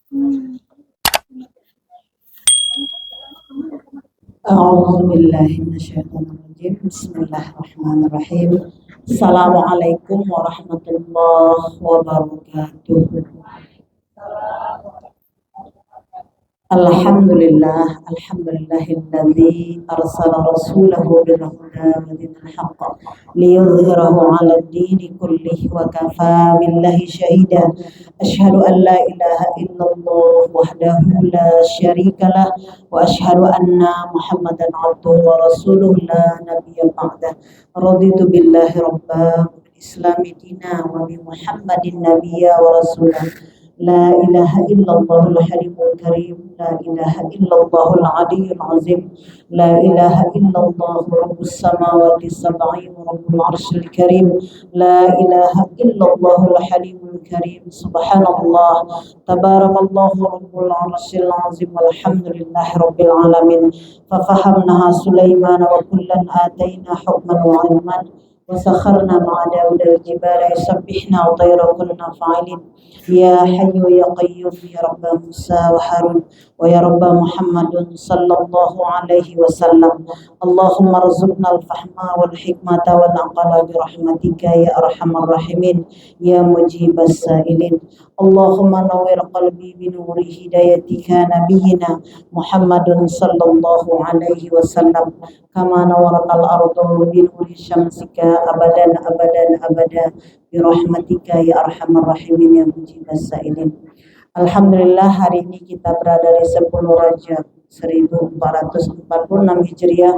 A'udzubillahiminasyaitonirrajim. Bismillahirrahmanirrahim. Assalamualaikum warahmatullahi wabarakatuh. Alhamdulillahilladzi arsala rasulahu bil huda wa dinil haqq liyudhhirahu 'alad dini kullihi wa kafaa billahi shahida. Asyhadu an la ilaha illallah wahdahu la syarikalah wa asyhadu anna Muhammadan 'abduhu wa rasuluhu la nabiyya ba'dah. Raditu billahi rabba wal islami dina wa bi Muhammadin nabiyya wa rasulah. La ilaha illallahul halimul karim, la ilaha illallahul aliyyul azim, la ilaha illallah rabbus samawati sab'i wa rabbul arsyil karim, la ilaha illallahul halimul karim. Subhanallah, tabarakallahu rabbul arsyil azim, walhamdulillahi rabbil alamin. Fafahamnaha Sulaiman wa kullan atayna hukman wa ilman wa sakharna ma'a Dawudal jibala yusabbihna wa tayra kunna fa'ilin. Ya Hayyu ya Qayyum ya Rabba Musa wa Harun wa ya Rabba Muhammadun sallallahu alaihi wasallam. Allahumma rzuqna al-fahma wal hikmata wal aqla bi rahmatika ya arhamar rahimin ya mujibas sa'ilin. Allahumma nawwir qalbi bi nuri hidayatika nabiyyina Muhammadun sallallahu alaihi wasallam kama nawwaratal ardu bi nuri syamsika abadan abadan abada birahmatika ya arhamar rahimin ya mujibas sa'ilin. Alhamdulillah, hari ini kita berada di 10 Rajab 1446 Hijriah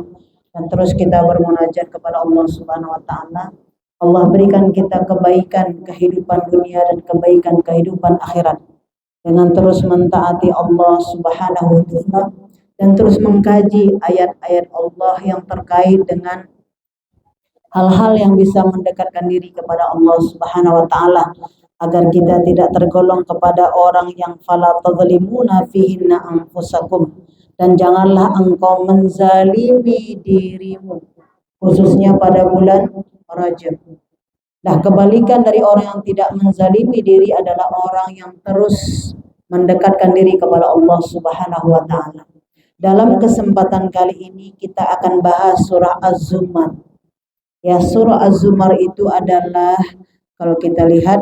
dan terus kita bermunajat kepada Allah Subhanahu wa taala. Allah berikan kita kebaikan kehidupan dunia dan kebaikan kehidupan akhirat dengan terus mentaati Allah Subhanahu wa taala dan terus mengkaji ayat-ayat Allah yang terkait dengan hal-hal yang bisa mendekatkan diri kepada Allah Subhanahu wa taala agar kita tidak tergolong kepada orang yang fala tadhlimuna fihinna anfusakum, dan janganlah engkau menzalimi dirimu khususnya pada bulan Rajab. Nah, kebalikan dari orang yang tidak menzalimi diri adalah orang yang terus mendekatkan diri kepada Allah Subhanahu wa taala. Dalam kesempatan kali ini kita akan bahas surah Az-Zumar. Ya, surah Az-Zumar itu adalah, kalau kita lihat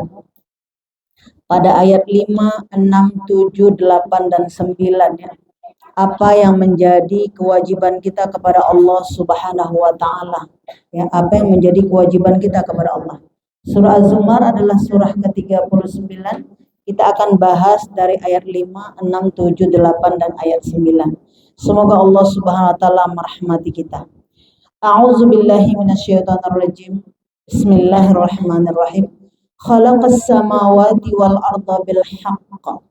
pada ayat 5, 6, 7, 8, dan 9 ya. Apa yang menjadi kewajiban kita kepada Allah Subhanahu wa taala? Ya, apa yang menjadi kewajiban kita kepada Allah? Surah Az-Zumar adalah surah ke-39. Kita akan bahas dari ayat 5, 6, 7, 8, dan ayat 9. Semoga Allah Subhanahu wa taala merahmati kita. A'udzu billahi minasyaitonir rajim. Bismillahirrahmanirrahim. Khalaqas samawati wal arda bil haqq.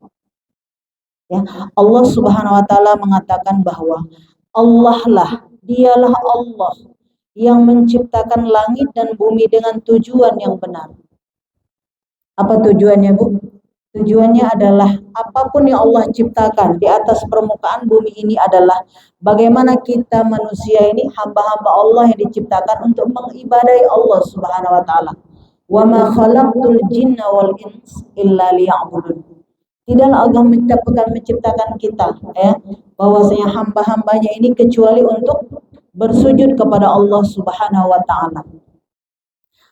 Ya, Allah Subhanahu wa taala mengatakan bahwa Allah lah, dialah Allah yang menciptakan langit dan bumi dengan tujuan yang benar. Apa tujuannya, Bu? Tujuannya adalah apapun yang Allah ciptakan di atas permukaan bumi ini adalah bagaimana kita manusia ini hamba-hamba Allah yang diciptakan untuk mengibadahi Allah Subhanahu wa taala. Wa ma khalaqtul jinna wal ins illa liya'budun. Tidaklah Allah menciptakan kita ya, bahwasanya hamba-hambanya ini kecuali untuk bersujud kepada Allah Subhanahu wa taala.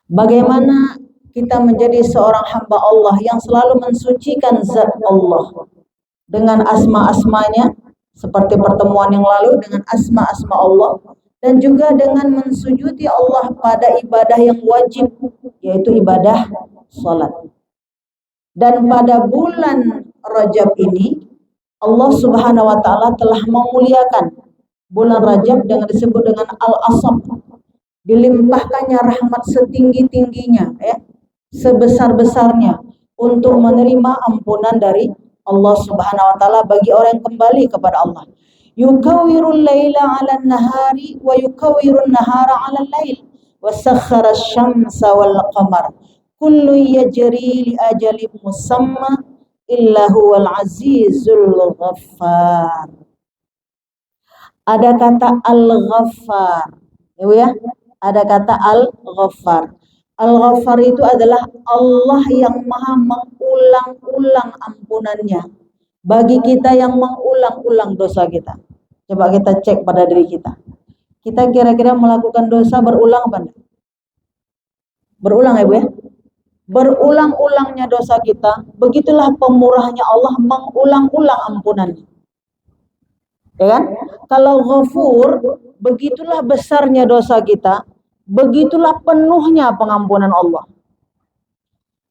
Bagaimana kita menjadi seorang hamba Allah yang selalu mensucikan zat Allah dengan asma-asmanya, seperti pertemuan yang lalu dengan asma-asma Allah, dan juga dengan mensujudi Allah pada ibadah yang wajib, yaitu ibadah salat. Dan pada bulan Rajab ini Allah Subhanahu wa taala telah memuliakan bulan Rajab dengan disebut dengan Al-Asab. Dilimpahkannya rahmat setinggi-tingginya ya, sebesar-besarnya untuk menerima ampunan dari Allah Subhanahu wa taala bagi orang yang kembali kepada Allah. Yukawwirul laila 'alan nahari wa yukawwirun nahara 'alal lail wa sakhkhara asy-syamsa wal qamar kullu yajri li ajalin musamma illa huwal azizul ghaffar. Ada kata Al-Ghaffar ya, ada kata Al-Ghaffar. Al-Ghaffar itu adalah Allah yang maha mengulang-ulang ampunannya bagi kita yang mengulang-ulang dosa kita. Coba kita cek pada diri kita. Kita kira-kira melakukan dosa berulang apa enggak? Berulang ya Bu ya? Berulang-ulangnya dosa kita, begitulah pemurahnya Allah mengulang-ulang ampunannya. Ya kan? Kalau Ghafur, begitulah besarnya dosa kita, begitulah penuhnya pengampunan Allah.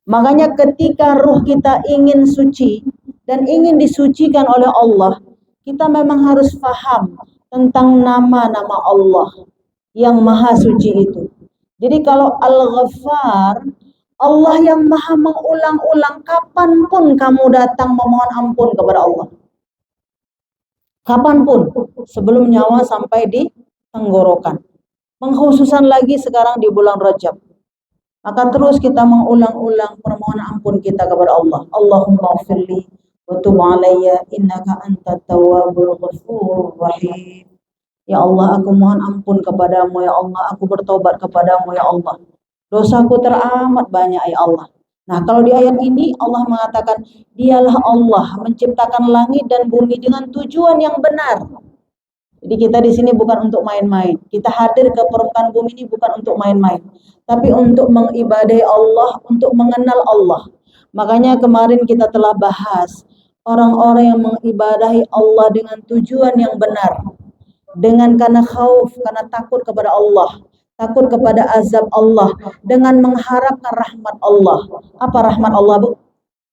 Makanya ketika ruh kita ingin suci dan ingin disucikan oleh Allah, kita memang harus paham tentang nama-nama Allah yang maha suci itu. Jadi kalau Al-Ghaffar, Allah yang maha mengulang-ulang, kapanpun kamu datang memohon ampun kepada Allah. Kapanpun, sebelum nyawa sampai di tenggorokan. Pengkhususan lagi sekarang di bulan Rajab. Maka terus kita mengulang-ulang permohonan ampun kita kepada Allah. Allahumma ghfirli wa tub alayya innaka antat tawwabur ghafurur rahim. Ya Allah, aku mohon ampun kepadamu ya Allah, aku bertobat kepadamu ya Allah. Dosaku teramat banyak ya Allah. Nah, kalau di ayat ini Allah mengatakan, dialah Allah menciptakan langit dan bumi dengan tujuan yang benar. Jadi kita di sini bukan untuk main-main. Kita hadir ke permukaan bumi ini bukan untuk main-main, tapi untuk mengibadahi Allah, untuk mengenal Allah. Makanya kemarin kita telah bahas orang-orang yang mengibadahi Allah dengan tujuan yang benar, dengan karena khauf, karena takut kepada Allah, takut kepada azab Allah, dengan mengharapkan rahmat Allah. Apa rahmat Allah, Bu?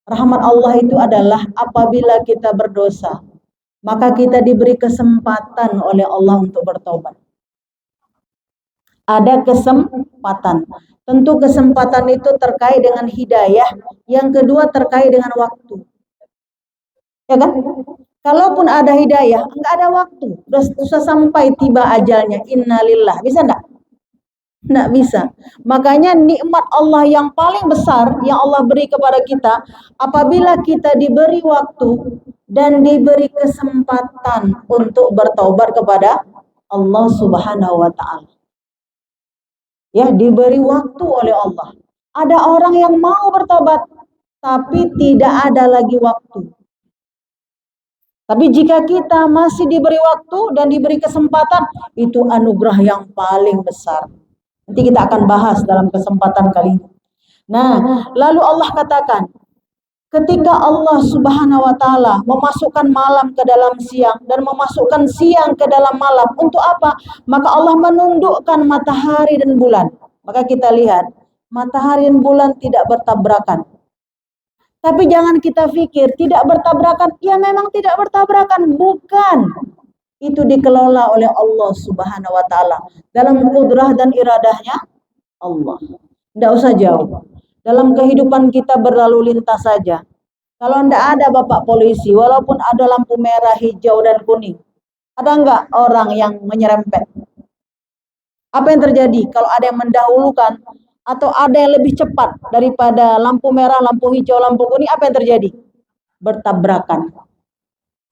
Rahmat Allah itu adalah apabila kita berdosa, maka kita diberi kesempatan oleh Allah untuk bertobat. Ada kesempatan. Tentu kesempatan itu terkait dengan hidayah. Yang kedua terkait dengan waktu. Ya kan? Kalaupun ada hidayah, enggak ada waktu. Sudah sampai tiba ajalnya. Innalillah. Bisa enggak? Enggak bisa. Makanya nikmat Allah yang paling besar yang Allah beri kepada kita, apabila kita diberi waktu dan diberi kesempatan untuk bertaubat kepada Allah Subhanahu wa taala. Ya, diberi waktu oleh Allah. Ada orang yang mau bertobat tapi tidak ada lagi waktu. Tapi jika kita masih diberi waktu dan diberi kesempatan, itu anugerah yang paling besar. Nanti kita akan bahas dalam kesempatan kali ini. Nah, lalu Allah katakan, ketika Allah Subhanahu wa taala memasukkan malam ke dalam siang dan memasukkan siang ke dalam malam, untuk apa? Maka Allah menundukkan matahari dan bulan. Maka kita lihat, matahari dan bulan tidak bertabrakan. Tapi jangan kita pikir tidak bertabrakan, ya memang tidak bertabrakan, bukan. Itu dikelola oleh Allah Subhanahu wa taala dalam kudrah dan iradahnya Allah. Tidak usah jauh. Dalam kehidupan kita berlalu lintas saja. Kalau tidak ada Bapak polisi, walaupun ada lampu merah, hijau, dan kuning, ada enggak orang yang menyerempet? Apa yang terjadi kalau ada yang mendahulukan atau ada yang lebih cepat daripada lampu merah, lampu hijau, lampu kuning? Apa yang terjadi? Bertabrakan.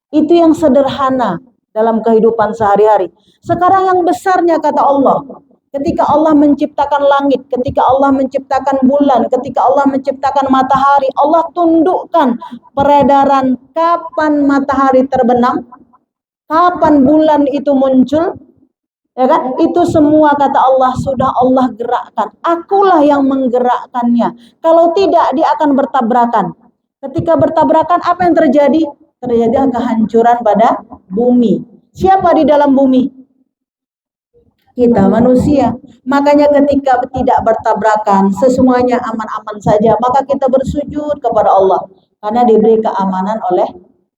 Itu yang sederhana dalam kehidupan sehari-hari. Sekarang yang besarnya kata Allah, ketika Allah menciptakan langit, ketika Allah menciptakan bulan, ketika Allah menciptakan matahari, Allah tundukkan peredaran kapan matahari terbenam, kapan bulan itu muncul, ya kan? Itu semua kata Allah sudah Allah gerakkan. Akulah yang menggerakkannya. Kalau tidak, dia akan bertabrakan. Ketika bertabrakan, apa yang terjadi? Terjadi kehancuran pada bumi. Siapa di dalam bumi? Kita manusia. Makanya ketika tidak bertabrakan, semuanya aman-aman saja, maka kita bersujud kepada Allah karena diberi keamanan oleh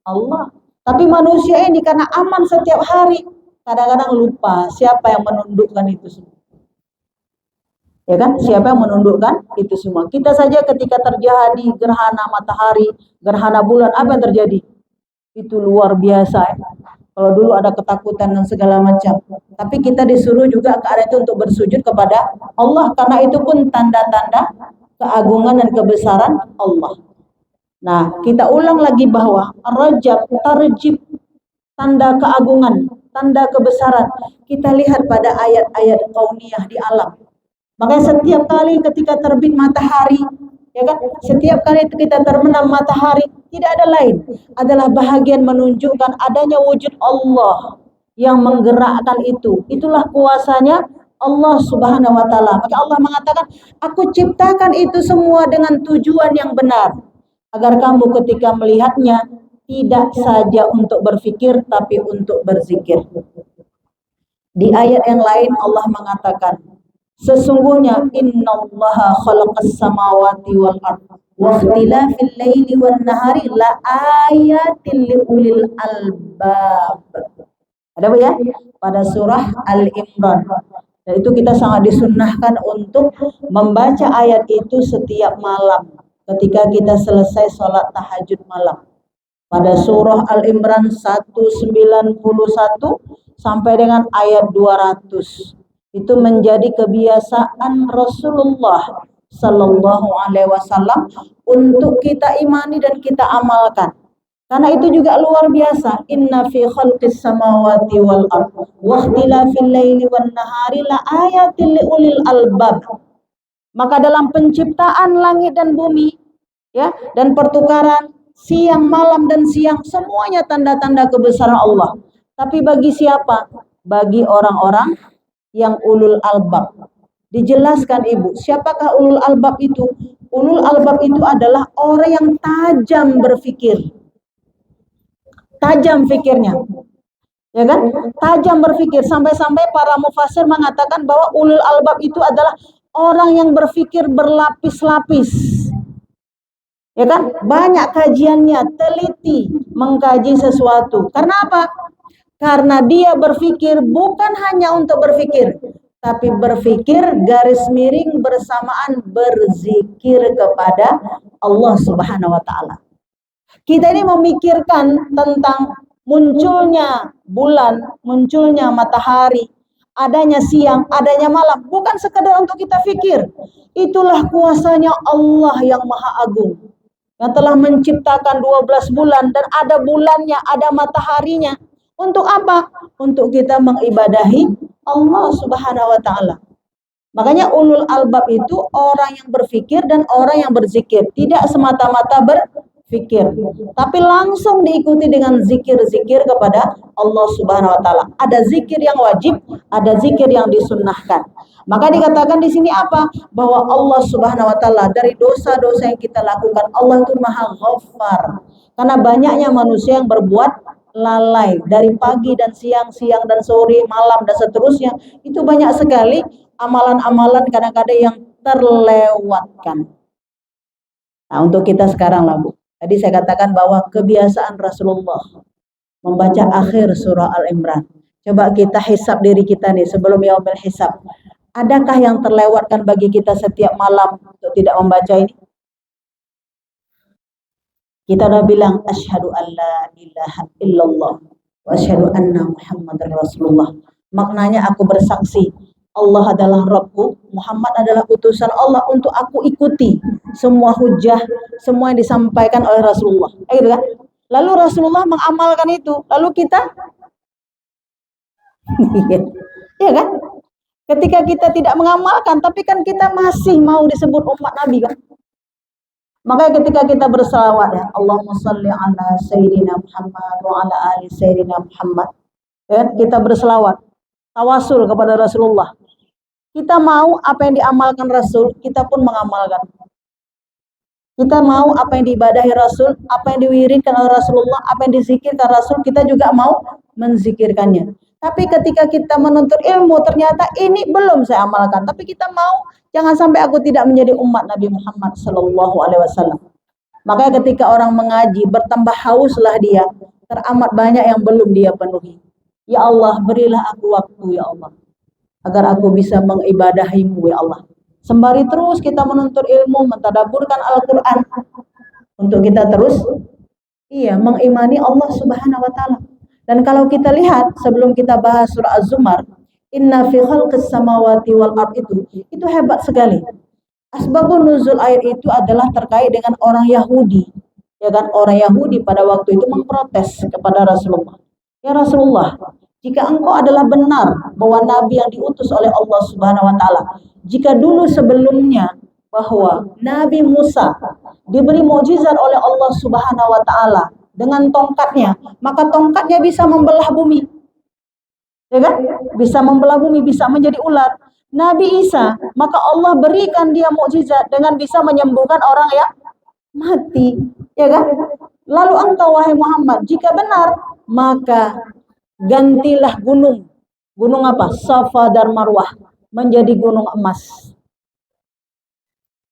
Allah. Tapi manusia ini karena aman setiap hari, kadang-kadang lupa siapa yang menundukkan itu semua. Ya kan? Siapa yang menundukkan itu semua? Kita saja ketika terjadi gerhana matahari, gerhana bulan, apa yang terjadi? Itu luar biasa. Kalau dulu ada ketakutan dan segala macam, tapi kita disuruh juga ke arah itu untuk bersujud kepada Allah, karena itu pun tanda-tanda keagungan dan kebesaran Allah. Nah, kita ulang lagi bahwa Rajab, tarjib, tanda keagungan, tanda kebesaran. Kita lihat pada ayat-ayat kauniyah di alam. Makanya setiap kali ketika terbit matahari, ya kan, setiap kali kita terbenam matahari, tidak ada lain, adalah bahagian menunjukkan adanya wujud Allah yang menggerakkan itu. Itulah kuasanya Allah Subhanahu wa taala. Maka Allah mengatakan, aku ciptakan itu semua dengan tujuan yang benar, agar kamu ketika melihatnya tidak saja untuk berpikir tapi untuk berzikir. Di ayat yang lain Allah mengatakan, sesungguhnya innallaha khalaqas samawati wal ardh wa ikhtilafil laili wan nahari la ayatil liulil albab. Ada apa ya? Pada surah Al-Imran. Dan itu kita sangat disunnahkan untuk membaca ayat itu setiap malam ketika kita selesai sholat tahajud malam. Pada surah Al-Imran 191 sampai dengan ayat 200. Itu menjadi kebiasaan Rasulullah Sallallahu Alaihi Wasallam untuk kita imani dan kita amalkan. Karena itu juga luar biasa. Inna fi khalqis samawati wal ardh wa ikhtilafil laili wan nahari la ayatil liulil albab. Maka dalam penciptaan langit dan bumi, ya, dan pertukaran siang, malam dan siang, semuanya tanda-tanda kebesaran Allah. Tapi bagi siapa? Bagi orang-orang yang ulul albab. Dijelaskan Ibu, siapakah ulul albab itu? Ulul albab itu adalah orang yang tajam berpikir. Tajam fikirnya. Ya kan? Tajam berpikir, sampai-sampai para mufassir mengatakan bahwa ulul albab itu adalah orang yang berpikir berlapis-lapis. Ya kan? Banyak kajiannya, teliti mengkaji sesuatu. Karena apa? Karena dia berpikir bukan hanya untuk berpikir, tapi berpikir garis miring bersamaan berzikir kepada Allah Subhanahu wa taala. Kita ini memikirkan tentang munculnya bulan, munculnya matahari, adanya siang, adanya malam, bukan sekedar untuk kita pikir. Itulah kuasanya Allah yang Maha Agung, yang telah menciptakan 12 bulan dan ada bulannya, ada mataharinya. Untuk apa? Untuk kita mengibadahi Allah Subhanahu wa taala. Makanya ulul albab itu orang yang berpikir dan orang yang berzikir, tidak semata-mata berpikir, tapi langsung diikuti dengan zikir-zikir kepada Allah Subhanahu wa taala. Ada zikir yang wajib, ada zikir yang disunnahkan. Maka dikatakan di sini apa? Bahwa Allah Subhanahu wa taala dari dosa-dosa yang kita lakukan, Allah itu Maha Ghaffar. Karena banyaknya manusia yang berbuat lalai dari pagi dan siang, siang dan sore, malam dan seterusnya. Itu banyak sekali amalan-amalan kadang-kadang yang terlewatkan. Nah, untuk kita sekarang lah Bu. Tadi saya katakan bahwa kebiasaan Rasulullah membaca akhir surah Al-Imran. Coba kita hisab diri kita nih sebelum yaumil hisab. Adakah yang terlewatkan bagi kita setiap malam untuk tidak membaca ini? Kita udah bilang asyhadu alla ilaha illallah wa asyhadu anna Muhammadar Rasulullah. Maknanya aku bersaksi Allah adalah Rabbku, Muhammad adalah utusan Allah untuk aku ikuti semua hujah, semua yang disampaikan oleh Rasulullah. Gitu kan? Lalu Rasulullah mengamalkan itu, lalu kita iya kan? Ketika kita tidak mengamalkan, tapi kan kita masih mau disebut umat Nabi kan? Makanya ketika kita berselawat ya, Allahumma shalli ala Sayyidina Muhammad wa ala ali Sayyidina Muhammad. Ya, kita berselawat, tawasul kepada Rasulullah. Kita mau apa yang diamalkan Rasul, kita pun mengamalkan. Kita mau apa yang diibadahi Rasul, apa yang diwiridkan oleh Rasulullah, apa yang dizikirkan Rasul, kita juga mau menzikirkannya. Tapi ketika kita menuntut ilmu, ternyata ini belum saya amalkan. Tapi kita mau, jangan sampai aku tidak menjadi umat Nabi Muhammad Sallallahu Alaihi Wasallam. Makanya ketika orang mengaji, bertambah hauslah dia. Teramat banyak yang belum dia penuhi. Ya Allah, berilah aku waktu ya Allah, agar aku bisa mengibadahimu ya Allah. Sembari terus kita menuntut ilmu, mentadaburkan Al-Quran, untuk kita terus mengimani Allah Subhanahu Wa Taala. Dan kalau kita lihat sebelum kita bahas surah Az-Zumar, inna fi khalqis samawati wal ard itu hebat sekali. Asbabun nuzul ayat itu adalah terkait dengan orang Yahudi. Ya kan, orang Yahudi pada waktu itu memprotes kepada Rasulullah. Ya Rasulullah, jika engkau adalah benar bahwa nabi yang diutus oleh Allah Subhanahu wa taala, jika dulu sebelumnya bahwa Nabi Musa diberi mukjizat oleh Allah Subhanahu wa taala dengan tongkatnya, maka tongkatnya bisa membelah bumi. Ya kan? Bisa membelah bumi, bisa menjadi ular. Nabi Isa, maka Allah berikan dia mukjizat dengan bisa menyembuhkan orang yang mati, ya kan? Lalu engkau wahai Muhammad, jika benar, maka gantilah gunung. Gunung apa? Safa dan Marwah menjadi gunung emas.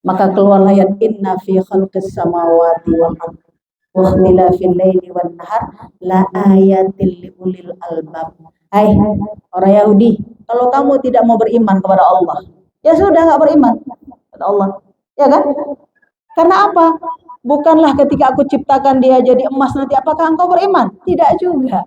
Maka keluarlah ayat inna fi khalqis samawati wal ardi wa ikhtilafil laili wan nahar la ayatil liulil albab. Hai orang Yahudi, kalau kamu tidak mau beriman kepada Allah, ya sudah nggak beriman kepada Allah, ya kan? Karena apa? Bukanlah ketika aku ciptakan dia jadi emas nanti apakah engkau beriman? Tidak juga.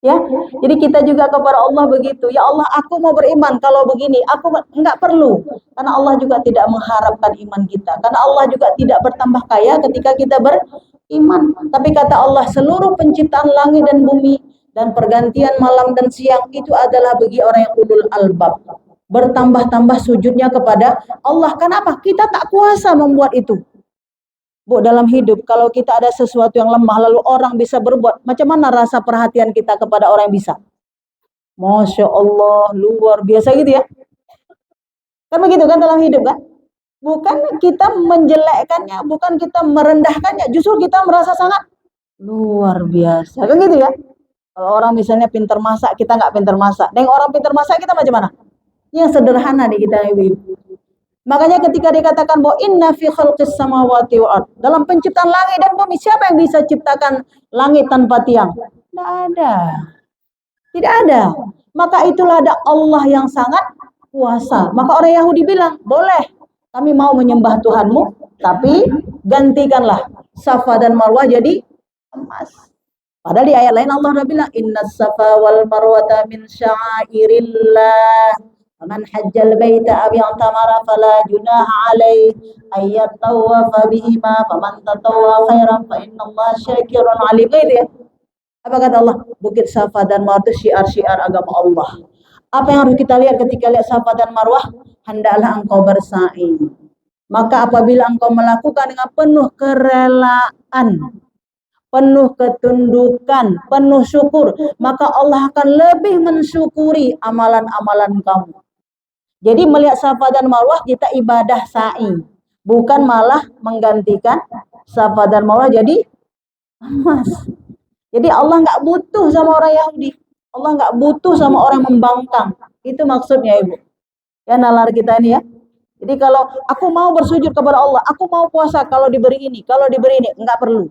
Ya, jadi kita juga kepada Allah begitu. Ya Allah, aku mau beriman kalau begini, aku enggak perlu. Karena Allah juga tidak mengharapkan iman kita. Karena Allah juga tidak bertambah kaya ketika kita beriman. Tapi kata Allah, seluruh penciptaan langit dan bumi dan pergantian malam dan siang itu adalah bagi orang yang ulul albab. Bertambah-tambah sujudnya kepada Allah. Kenapa? Kita tak kuasa membuat itu. Bu, dalam hidup, kalau kita ada sesuatu yang lemah, lalu orang bisa berbuat, macam mana rasa perhatian kita kepada orang yang bisa? Masya Allah, luar biasa gitu ya. Kan begitu kan dalam hidup kan? Bukan kita menjelekkannya, bukan kita merendahkannya, justru kita merasa sangat luar biasa. Kan gitu ya? Kalau orang misalnya pintar masak, kita nggak pintar masak. Dan orang pintar masak, kita macam mana? Yang sederhana nih kita ibu-ibu. Makanya ketika dikatakan bahwa inna fi khalqis samawati wal ard, dalam penciptaan langit dan bumi, siapa yang bisa ciptakan langit tanpa tiang? Tidak ada. Tidak ada. Maka itulah ada Allah yang sangat kuasa. Maka orang Yahudi bilang, boleh kami mau menyembah Tuhanmu, tapi gantikanlah Safa dan Marwah jadi emas. Padahal di ayat lain Allah sudah bilang, inna Safa wal Marwata min sya'airillah. Man hajjal baita aw i'tamara fala junaha alaihi ay yatawafa bihima faman tatawwa khairan fa innallaha syakirun alim. Gitu ya. Apa kata Allah? Bukit Safa dan Marwah itu syiar-syiar agama Allah. Apa yang harus kita lihat ketika lihat Safa dan Marwah? Hendaklah engkau bersa'i. Maka apabila engkau melakukan dengan penuh kerelaan, penuh ketundukan, penuh syukur, maka Allah akan lebih mensyukuri amalan-amalan kamu. Jadi melihat Safa dan Marwah kita ibadah sa'i, bukan malah menggantikan Safa dan Marwah jadi emas. Jadi Allah nggak butuh sama orang Yahudi, Allah nggak butuh sama orang membangkang. Itu maksudnya ibu. Ya nalar kita ini ya. Jadi kalau aku mau bersujud kepada Allah, aku mau puasa kalau diberi ini, nggak perlu.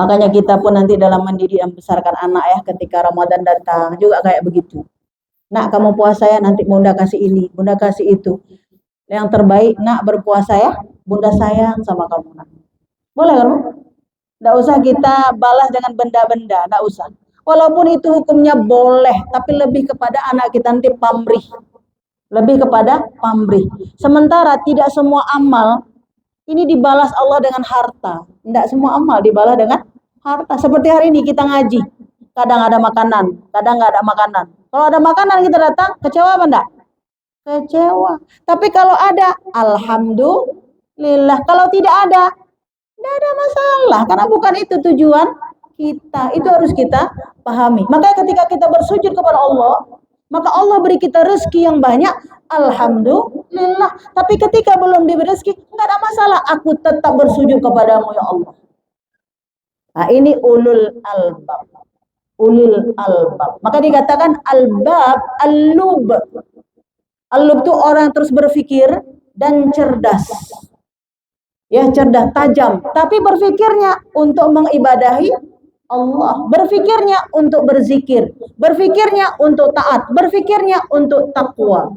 Makanya kita pun nanti dalam mendidik dan membesarkan anak ya, ketika Ramadan datang juga kayak begitu. Nak kamu puasa ya, nanti bunda kasih ini, bunda kasih itu. Yang terbaik, nak berpuasa ya, bunda sayang sama kamu. Nak. Boleh kan? Nggak usah kita balas dengan benda-benda, nggak usah. Walaupun itu hukumnya boleh, tapi lebih kepada anak kita nanti pamrih. Lebih kepada pamrih. Sementara tidak semua amal ini dibalas Allah dengan harta. Tidak semua amal dibalas dengan harta. Seperti hari ini kita ngaji. Kadang ada makanan, kadang nggak ada makanan. Kalau ada makanan kita datang, kecewa apa enggak? Kecewa. Tapi kalau ada, alhamdulillah. Kalau tidak ada, tidak ada masalah. Karena bukan itu tujuan kita. Itu harus kita pahami. Makanya ketika kita bersujud kepada Allah, maka Allah beri kita rezeki yang banyak. Alhamdulillah. Tapi ketika belum diberi rezeki, enggak ada masalah. Aku tetap bersujud kepadamu ya Allah. Nah ini ulul albab. Ulul albab. Maka dikatakan albab, al-lub. Al-lub itu orang yang terus berpikir dan cerdas. Ya, cerdas, tajam. Tapi berpikirnya untuk mengibadahi Allah. Berpikirnya untuk berzikir. Berpikirnya untuk taat. Berpikirnya untuk takwa.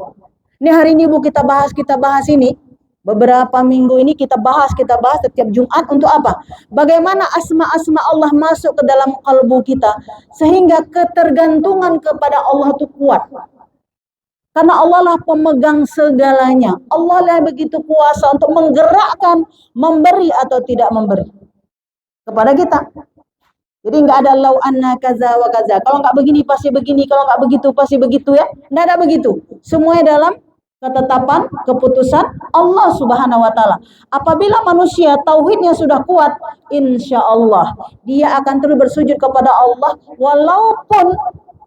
Ini hari ini Bu kita bahas ini. Beberapa minggu ini kita bahas setiap Jumat untuk apa? Bagaimana asma-asma Allah masuk ke dalam kalbu kita sehingga ketergantungan kepada Allah itu kuat. Karena Allah lah pemegang segalanya. Allah lah begitu kuasa untuk menggerakkan, memberi atau tidak memberi kepada kita. Jadi nggak ada lau anna kaza wa kaza. Kalau nggak begini pasti begini, kalau nggak begitu pasti begitu ya. Nggak ada begitu. Semuanya dalam ketetapan, keputusan Allah Subhanahu wa taala. Apabila manusia tauhidnya sudah kuat, insya Allah dia akan terus bersujud kepada Allah walaupun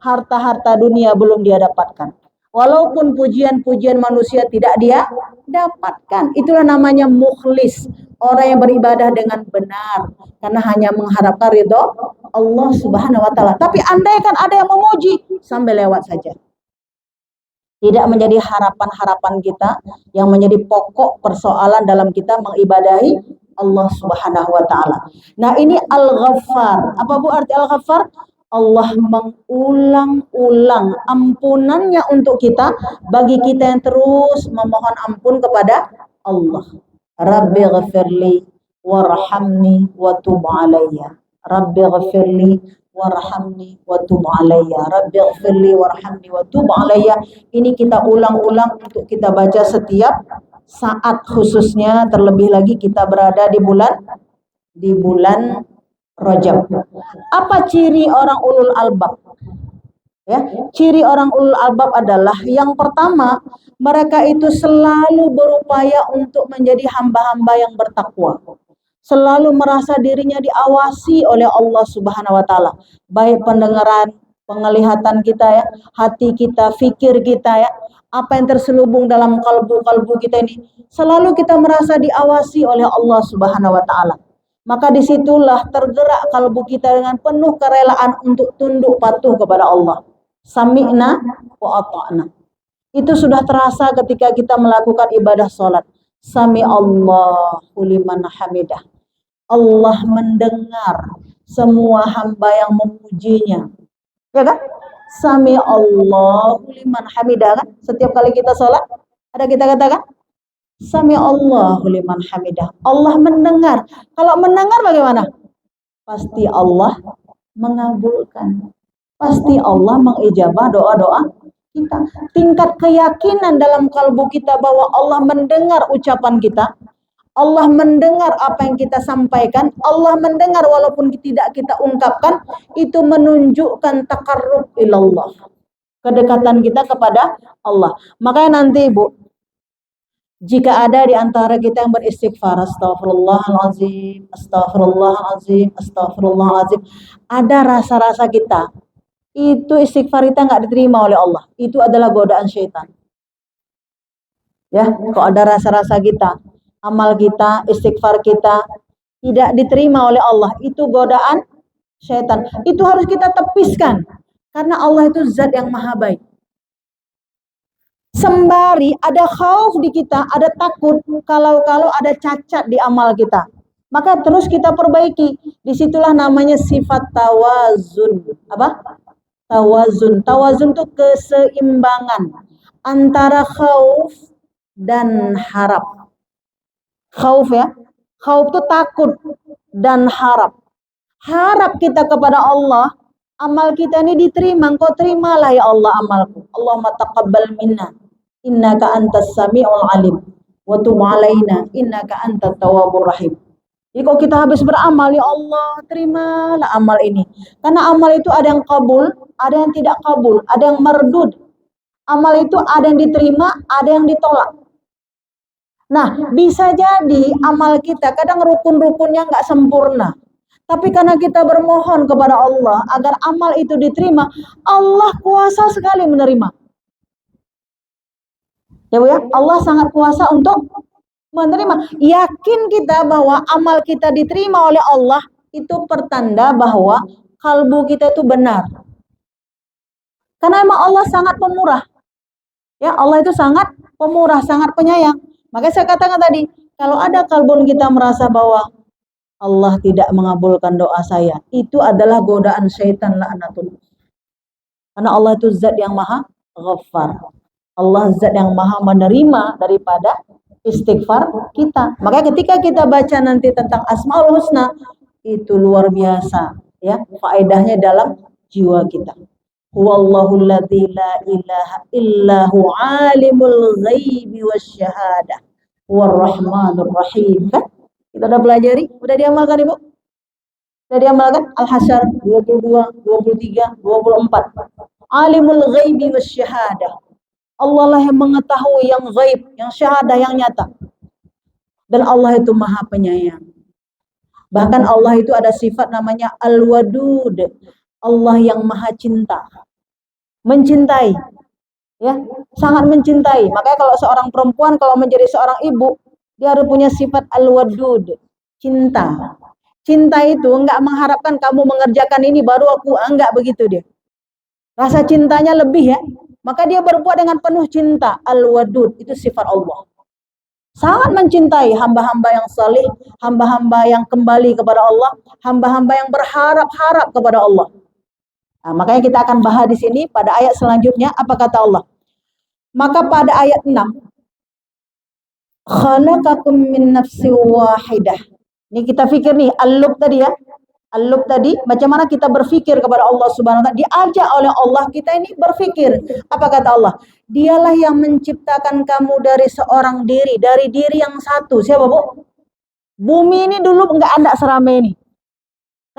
harta-harta dunia belum dia dapatkan. Walaupun pujian-pujian manusia tidak dia dapatkan. Itulah namanya mukhlis, orang yang beribadah dengan benar karena hanya mengharapkan ridho Allah Subhanahu wa taala. Tapi andaikan ada yang memuji, sampai lewat saja. Tidak menjadi harapan-harapan kita yang menjadi pokok persoalan dalam kita mengibadahi Allah Subhanahu wa taala. Nah, ini Al-Ghaffar. Apa Bu arti Al-Ghaffar? Allah mengulang-ulang ampunannya untuk kita bagi kita yang terus memohon ampun kepada Allah. Rabbi ghafirli warhamni wa tub alayya. Rabbi ghafirli warhamni wa tub alayya. Rabbi ghafirli warhamni wa tub alayya. Ini kita ulang-ulang untuk kita baca setiap saat, khususnya terlebih lagi kita berada di bulan Rajab. Apa ciri orang ulul albab? Ya, ciri orang ulul albab adalah yang pertama, mereka itu selalu berupaya untuk menjadi hamba-hamba yang bertakwa. Selalu merasa dirinya diawasi oleh Allah Subhanahu wa taala. Baik pendengaran, penglihatan kita ya, hati kita, fikir kita ya, apa yang terselubung dalam kalbu-kalbu kita ini, selalu kita merasa diawasi oleh Allah Subhanahu wa taala. Maka disitulah tergerak kalbu kita dengan penuh kerelaan untuk tunduk patuh kepada Allah. Sami'na wa ata'na. Itu sudah terasa ketika kita melakukan ibadah sholat. Sami Allahu liman hamidah. Allah mendengar semua hamba yang memujinya. Ya kan? Sami Allahu liman hamidah kan? Setiap kali kita sholat, ada kita katakan? Sami Allahu liman hamidah. Allah mendengar. Kalau mendengar bagaimana? Pasti Allah mengabulkan. Pasti Allah mengijabah doa-doa kita. Tingkat keyakinan dalam kalbu kita bahwa Allah mendengar ucapan kita. Allah mendengar apa yang kita sampaikan. Allah mendengar walaupun tidak kita ungkapkan. Itu menunjukkan taqarrub ilallah. Kedekatan kita kepada Allah. Makanya nanti Ibu, jika ada di antara kita yang beristighfar, astagfirullahaladzim, astagfirullahaladzim, astagfirullahaladzim, ada rasa-rasa kita, itu istighfar kita nggak diterima oleh Allah. Itu adalah godaan syaitan. Ya, kalau ada rasa-rasa kita, amal kita, istighfar kita tidak diterima oleh Allah, itu godaan syaitan. Itu harus kita tepiskan, karena Allah itu zat yang maha baik. Sembari ada khauf di kita, ada takut kalau ada cacat di amal kita. Maka terus kita perbaiki. Disitulah namanya sifat tawazun. Apa? Tawazun. Tawazun itu keseimbangan antara khauf dan harap. Khauf ya. Khauf itu takut dan harap. Harap kita kepada Allah, amal kita ini diterima. Engkau terimalah ya Allah amalku. Allahumma taqabbal minna. Innaka antas sami'ul alim wa tub alaina innaka antat tawwabur rahim. Jadi kalau kita habis beramal, ya Allah, terimalah amal ini. Karena amal itu ada yang kabul, ada yang tidak kabul, ada yang mardud. Amal itu ada yang diterima, ada yang ditolak. Nah, bisa jadi amal kita kadang rukun-rukunnya nggak sempurna. Tapi karena kita bermohon kepada Allah agar amal itu diterima, Allah kuasa sekali menerima. Ya Bu ya, Allah sangat kuasa untuk menerima. Yakin kita bahwa amal kita diterima oleh Allah, itu pertanda bahwa kalbu kita itu benar. Karena emang Allah sangat pemurah. Ya, Allah itu sangat pemurah, sangat penyayang. Makanya saya katakan tadi, kalau ada kalbun kita merasa bahwa Allah tidak mengabulkan doa saya, itu adalah godaan syaitan laknatullah. Karena Allah itu zat yang maha ghaffar. Allah zat yang maha menerima daripada istighfar kita. Makanya ketika kita baca nanti tentang Asmaul Husna, itu luar biasa ya, faedahnya dalam jiwa kita. Huwallahu alladzi la ilaha illahu alimul ghaibi wasyahadah warrahmanur rahim. Kan? Kita udah pelajari, udah diamalkan Ibu? Udah diamalkan? Al-Hasyr 22, 23, 24. Alimul ghaibi wasyahadah. Allah lah yang mengetahui yang gaib, yang syahadah, yang nyata. Dan Allah itu maha penyayang. Bahkan Allah itu ada sifat namanya Al-Wadud. Allah yang maha cinta. Mencintai. Ya, sangat mencintai. Makanya kalau seorang perempuan kalau menjadi seorang ibu, dia harus punya sifat Al-Wadud. Cinta. Cinta itu enggak mengharapkan kamu mengerjakan ini baru aku, enggak begitu dia. Rasa cintanya lebih ya. Maka dia berbuat dengan penuh cinta. Al-Wadud, itu sifat Allah. Sangat mencintai hamba-hamba yang salih, hamba-hamba yang kembali kepada Allah, hamba-hamba yang berharap-harap kepada Allah. Nah, makanya kita akan bahas di sini pada ayat selanjutnya apa kata Allah. Maka pada ayat 6, khalaqakum min nafsin wahidah. Ini kita fikir nih, al-lub tadi ya. Al-lub tadi, macam mana kita berfikir kepada Allah Subhanahu wa taala. Diajak oleh Allah kita ini berfikir. Apa kata Allah? Dialah yang menciptakan kamu dari seorang diri, dari diri yang satu. Siapa, Bu? Bumi ini dulu enggak ada seramai ini.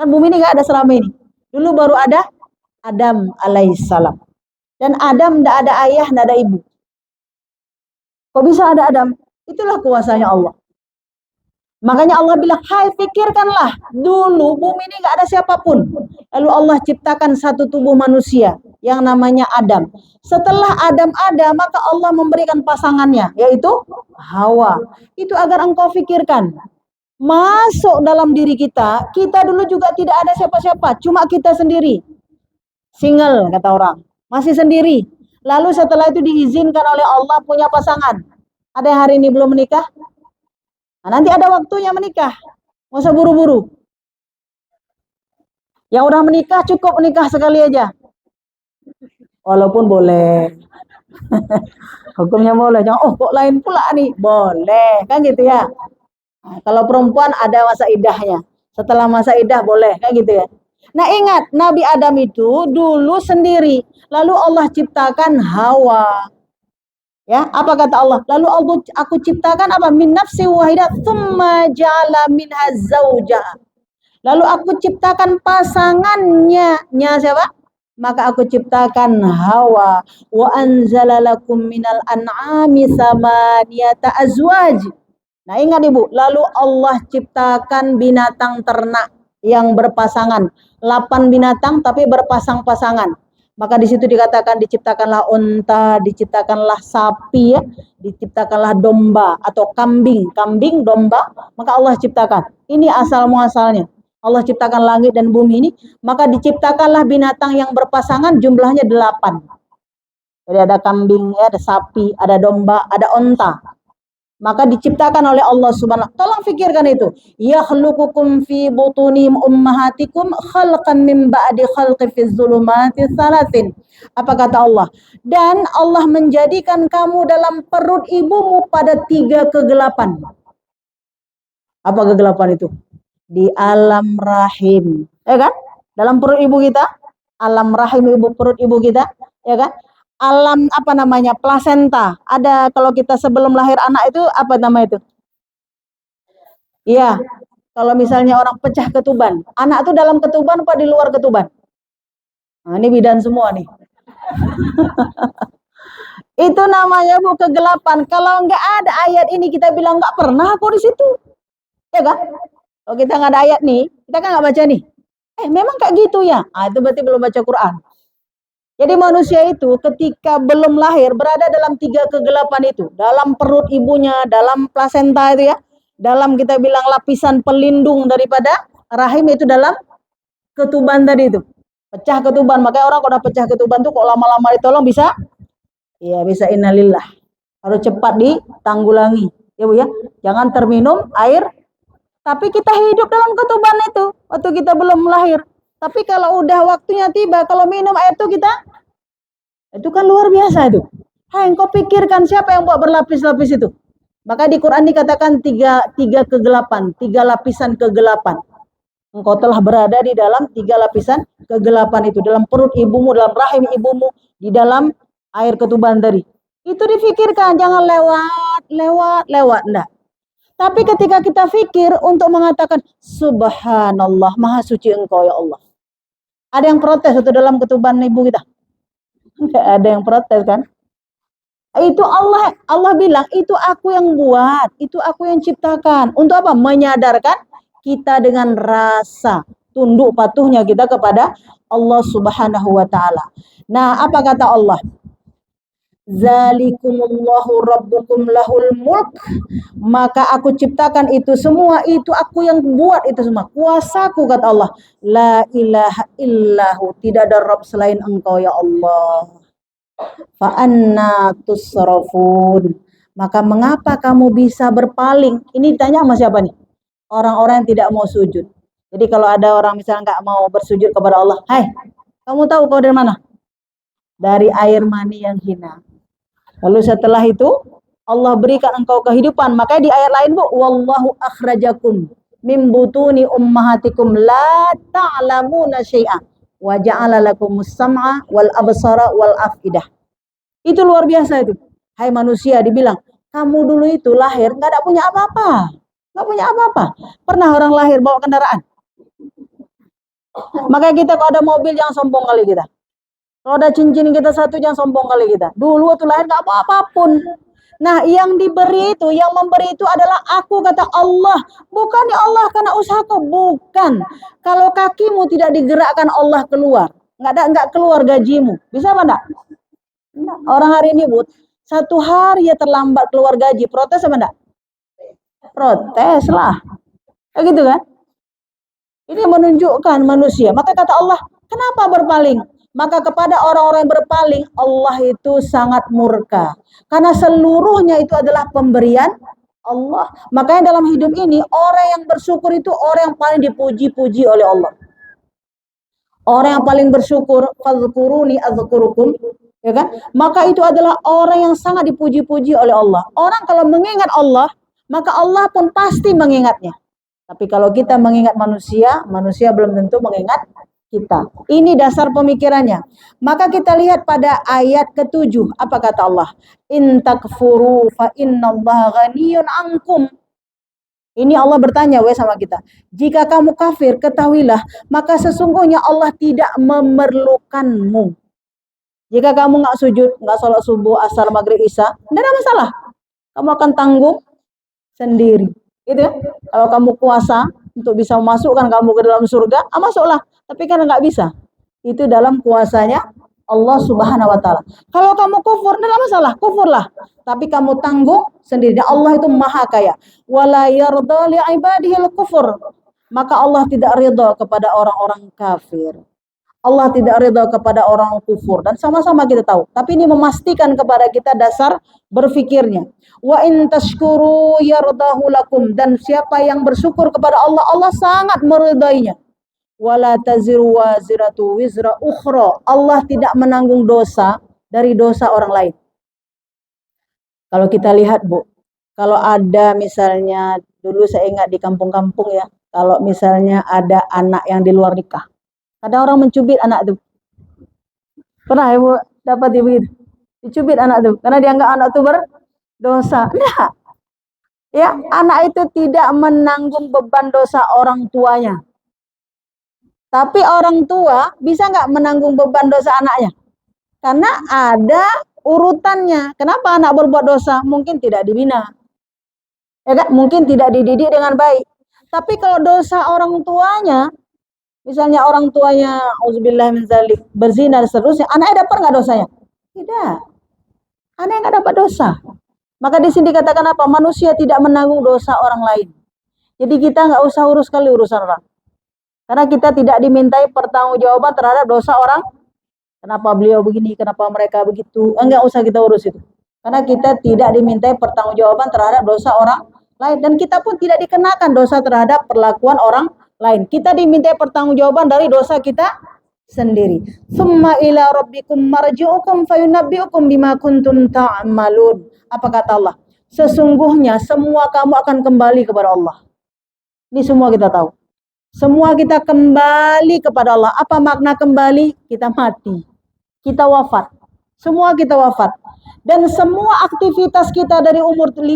Kan bumi ini enggak ada seramai ini. Dulu baru ada Adam alaihissalam. Dan Adam enggak ada ayah, enggak ada ibu. Kok bisa ada Adam? Itulah kuasanya Allah. Makanya Allah bilang, hai pikirkanlah, dulu bumi ini nggak ada siapapun. Lalu Allah ciptakan satu tubuh manusia yang namanya Adam. Setelah Adam ada, maka Allah memberikan pasangannya, yaitu Hawa. Itu agar engkau pikirkan. Masuk dalam diri kita, kita dulu juga tidak ada siapa-siapa, cuma kita sendiri. Single, kata orang. Masih sendiri. Lalu setelah itu diizinkan oleh Allah punya pasangan. Ada yang hari ini belum menikah? Nah, nanti ada waktunya menikah. Nggak usah buru-buru. Yang udah menikah cukup menikah sekali aja. Walaupun boleh. Hukumnya boleh. Jangan, kok lain pula nih. Boleh. Kan gitu ya. Nah, kalau perempuan ada masa idahnya. Setelah masa idah boleh. Kan gitu ya. Nah ingat, Nabi Adam itu dulu sendiri. Lalu Allah ciptakan Hawa. Ya, apa kata Allah? Lalu aku ciptakan apa? Min nafsi wahidah tsumma ja'ala minha zawjaha. Lalu aku ciptakan pasangannya. Nya siapa? Maka aku ciptakan Hawa. Wa anzala lakum minal an'ami samaniyata azwaj. Nah, ingat Ibu, lalu Allah ciptakan binatang ternak yang berpasangan. 8 binatang tapi berpasang-pasangan. Maka di situ dikatakan diciptakanlah unta, diciptakanlah sapi, ya, diciptakanlah domba atau kambing, domba, maka Allah ciptakan. Ini asal muasalnya. Allah ciptakan langit dan bumi ini, maka diciptakanlah binatang yang berpasangan jumlahnya 8. Jadi ada kambing, ya, ada sapi, ada domba, ada unta. Maka diciptakan oleh Allah Subhanahu. Tolong fikirkan itu. Yakhluqukum fi butuni ummahatikum khalqan min ba'di khalqi fi dzulumati tsalatsin. Apa kata Allah? Dan Allah menjadikan kamu dalam perut ibumu pada 3 kegelapan. Apa kegelapan itu? Di alam rahim. Ya kan? Dalam perut ibu kita, alam rahim perut ibu kita, ya kan? Alam apa namanya, plasenta. Ada kalau kita sebelum lahir anak itu apa nama itu? Iya, kalau misalnya orang pecah ketuban, anak itu dalam ketuban apa di luar ketuban? Nah, ini bidan semua nih. Itu namanya Bu kegelapan. Kalau nggak ada ayat ini kita bilang nggak pernah aku di situ, ya kan? Kalau kita nggak ada ayat nih, kita kan nggak baca nih. Memang kayak gitu ya? Itu berarti belum baca Quran. Jadi manusia itu ketika belum lahir berada dalam 3 kegelapan itu. Dalam perut ibunya, dalam plasenta itu ya. Dalam kita bilang lapisan pelindung daripada rahim itu dalam ketuban tadi itu. Pecah ketuban. Makanya orang kalau udah pecah ketuban tuh kok lama-lama ditolong bisa? Iya bisa, innalillah. Harus cepat ditanggulangi. Ya Bu ya. Jangan terminum air. Tapi kita hidup dalam ketuban itu. Waktu kita belum lahir. Tapi kalau udah waktunya tiba, kalau minum air itu kita, itu kan luar biasa itu. Engkau pikirkan siapa yang buat berlapis-lapis itu. Maka di Quran dikatakan tiga kegelapan, 3 lapisan kegelapan. Engkau telah berada di dalam 3 lapisan kegelapan itu. Dalam perut ibumu, dalam rahim ibumu, di dalam air ketuban tadi. Itu difikirkan, jangan lewat. Enggak. Tapi ketika kita fikir untuk mengatakan, Subhanallah, Maha Suci Engkau ya Allah. Ada yang protes atau dalam ketuban ibu kita? Enggak ada yang protes kan? Itu Allah bilang, itu aku yang buat, itu aku yang ciptakan. Untuk apa? Menyadarkan kita dengan rasa tunduk patuhnya kita kepada Allah Subhanahu wa taala. Nah, apa kata Allah? Zalikumullahu rabbukum lahul mulk, maka aku ciptakan itu semua, itu aku yang buat itu semua, kuasaku, kata Allah. La ilaha illahu, tidak ada Rabb selain engkau ya Allah. Fa anna tusrafun, maka mengapa kamu bisa berpaling? Ini ditanya sama siapa nih? Orang-orang yang tidak mau sujud. Jadi kalau ada orang misalnya nggak mau bersujud kepada Allah, hai, kamu tahu kau dari mana? Dari air mani yang hina. Lalu setelah itu Allah berikan engkau kehidupan. Maka di ayat lain, Bu, wallahu akhrajakum mim butuni ummahatikum la ta'lamuna syai'a wa ja'ala lakumus sam'a wal absara wal afidah. Itu luar biasa itu. Hai manusia, dibilang, kamu dulu itu lahir enggak ada punya apa-apa. Enggak punya apa-apa. Pernah orang lahir bawa kendaraan? Makanya kita kalau ada mobil jangan sombong kali kita. Kalau ada cincin kita satu jangan sombong kali kita. Dulu waktu lahir nggak apa-apapun. Nah, yang diberi itu, yang memberi itu adalah aku, kata Allah. Bukan ya Allah karena usahaku, bukan. Kalau kakimu tidak digerakkan Allah keluar, nggak keluar gajimu. Bisa apa enggak? Enggak. Orang hari ini, Bu, satu hari ya terlambat keluar gaji, protes apa enggak? Protes lah. Kayak gitu kan? Ini menunjukkan manusia. Maka kata Allah, kenapa berpaling? Maka kepada orang-orang yang berpaling, Allah itu sangat murka. Karena seluruhnya itu adalah pemberian Allah. Makanya dalam hidup ini, orang yang bersyukur itu orang yang paling dipuji-puji oleh Allah. Orang yang paling bersyukur, fadhkuruni adzkurukum, ya kan? Maka itu adalah orang yang sangat dipuji-puji oleh Allah. Orang kalau mengingat Allah, maka Allah pun pasti mengingatnya. Tapi kalau kita mengingat manusia, manusia belum tentu mengingat kita. Ini dasar pemikirannya. Maka kita lihat pada ayat ke-7, apa kata Allah? In takfuru fa innallaha ghaniyun ankum. Ini Allah bertanya sama kita. Jika kamu kafir, ketahuilah, maka sesungguhnya Allah tidak memerlukanmu. Jika kamu nggak sujud, nggak sholat subuh, asar, maghrib, isya, tidak ada masalah. Kamu akan tanggung sendiri. Gitu ya. Kalau kamu kuasa untuk bisa memasukkan kamu ke dalam surga, masuklah. Tapi kan nggak bisa. Itu dalam kuasanya Allah Subhanahu wa taala. Kalau kamu kufur, tidak ada masalah, kufurlah. Tapi kamu tanggung sendiri. Dan Allah itu Maha Kaya. Wala yarda li ibadihil kufur. Maka Allah tidak ridha kepada orang-orang kafir. Allah tidak ridha kepada orang kufur. Dan sama-sama kita tahu. Tapi ini memastikan kepada kita dasar berfikirnya. Wa in tashkuru yardahu lakum. Dan siapa yang bersyukur kepada Allah, Allah sangat meridainya. Wala taziru waziratu wizra ukhra. Allah tidak menanggung dosa dari dosa orang lain. Kalau kita lihat, Bu, kalau ada misalnya, dulu saya ingat di kampung-kampung ya, kalau misalnya ada anak yang di luar nikah, ada orang mencubit anak itu. Pernah ya, Bu, dapat begitu? Dicubit anak itu karena dianggap anak itu berdosa. Nah, ya, anak itu tidak menanggung beban dosa orang tuanya. Tapi orang tua bisa nggak menanggung beban dosa anaknya? Karena ada urutannya. Kenapa anak berbuat dosa? Mungkin tidak dibina. Ya kan? Mungkin tidak dididik dengan baik. Tapi kalau dosa orang tuanya, misalnya orang tuanya, auzubillah min dzalik, berzina dan seterusnya, anaknya dapat nggak dosanya? Tidak. Anaknya nggak dapat dosa. Maka di sini dikatakan apa? Manusia tidak menanggung dosa orang lain. Jadi kita nggak usah urus kali urusan orang. Karena kita tidak dimintai pertanggungjawaban terhadap dosa orang. Kenapa beliau begini, kenapa mereka begitu. Enggak usah kita urus itu. Karena kita tidak dimintai pertanggungjawaban terhadap dosa orang lain. Dan kita pun tidak dikenakan dosa terhadap perlakuan orang lain. Kita dimintai pertanggungjawaban dari dosa kita sendiri. Summa ila rabbikum marji'ukum fayunabbi'ukum bima kuntum ta'malun. Apa kata Allah? Sesungguhnya semua kamu akan kembali kepada Allah. Ini semua kita tahu. Semua kita kembali kepada Allah. Apa makna kembali? Kita mati. Kita wafat. Semua kita wafat. Dan semua aktivitas kita dari umur 15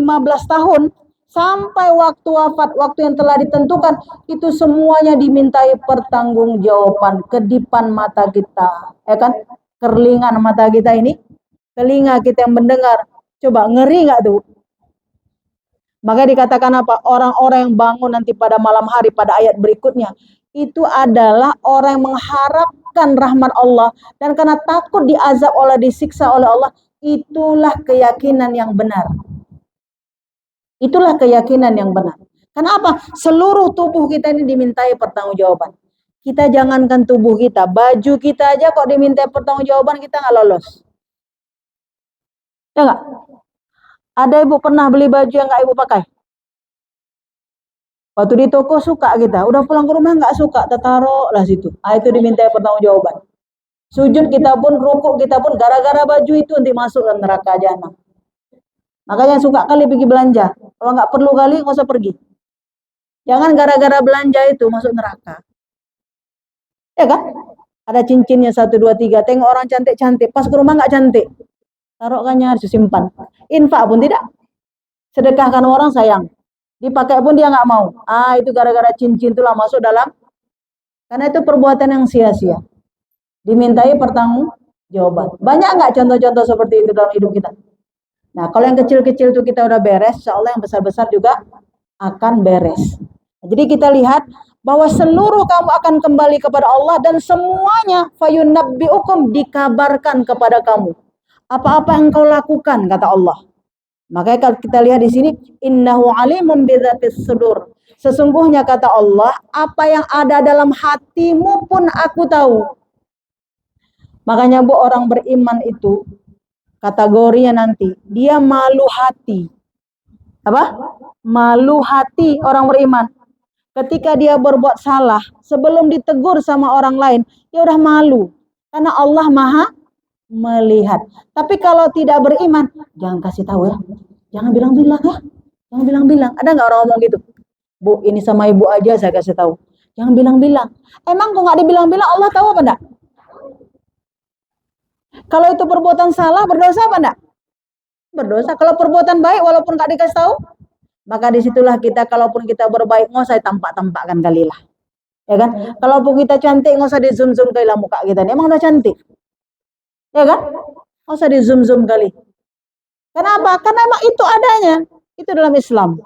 tahun sampai waktu wafat, waktu yang telah ditentukan, itu semuanya dimintai pertanggungjawaban. Kedipan mata kita, ya kan? Kerlingan mata kita ini, telinga kita yang mendengar, Coba ngeri nggak tuh? Maka dikatakan apa? Orang-orang yang bangun nanti pada malam hari pada ayat berikutnya itu adalah orang yang mengharapkan rahmat Allah dan karena takut diazab oleh disiksa oleh Allah, itulah keyakinan yang benar. Itulah keyakinan yang benar. Kenapa? Seluruh tubuh kita ini dimintai pertanggungjawaban. Kita jangankan tubuh kita, baju kita aja kok dimintai pertanggungjawaban kita nggak lolos. Ya nggak? Ada ibu pernah beli baju yang nggak ibu pakai? Waktu di toko suka kita, udah pulang ke rumah nggak suka, tertaruh lah situ. Itu dimintai pertanggungjawaban. Sujud kita pun, rukuk kita pun, gara-gara baju itu nanti masuk ke neraka jahanam. Makanya suka kali pergi belanja. Kalau nggak perlu kali nggak usah pergi. Jangan gara-gara belanja itu masuk neraka. Ya kan? Ada cincinnya 1, 2, 3. Tengok orang cantik-cantik, pas ke rumah nggak cantik. Taruhkannya harus disimpan. Infak pun tidak. Sedekahkan orang sayang. Dipakai pun dia nggak mau. Itu gara-gara cincin itulah masuk dalam. Karena itu perbuatan yang sia-sia. Dimintai pertanggungjawaban. Banyak nggak contoh-contoh seperti itu dalam hidup kita? Nah, kalau yang kecil-kecil itu kita udah beres, insya Allah yang besar-besar juga akan beres. Jadi kita lihat bahwa seluruh kamu akan kembali kepada Allah dan semuanya fayunabbiukum, dikabarkan kepada kamu. Apa-apa yang kau lakukan, kata Allah. Makanya kalau kita lihat di sini, innahu alimun bidzatis sudur. Sesungguhnya kata Allah, apa yang ada dalam hatimu pun aku tahu. Makanya Bu, orang beriman itu kategorinya nanti dia malu hati. Apa? Malu hati orang beriman. Ketika dia berbuat salah, sebelum ditegur sama orang lain, dia udah malu. Karena Allah Maha melihat. Tapi kalau tidak beriman, jangan kasih tahu ya. Jangan bilang-bilang ya. Jangan bilang-bilang. Ada nggak orang ngomong gitu? Bu, ini sama ibu aja saya kasih tahu. Jangan bilang-bilang. Emang kok nggak dibilang-bilang, Allah tahu apa enggak? Kalau itu perbuatan salah, berdosa apa enggak? Berdosa. Kalau perbuatan baik, walaupun nggak dikasih tahu, maka disitulah kita, kalaupun kita berbaik, nggak usah tampak-tampakkan kali lah. Ya kan? Kalaupun kita cantik, nggak usah di zoom-zoom kali lah muka kita. Emang udah cantik. Ya kan? Nggak usah di zoom-zoom kali. Kenapa? Karena emang itu adanya. Itu dalam Islam.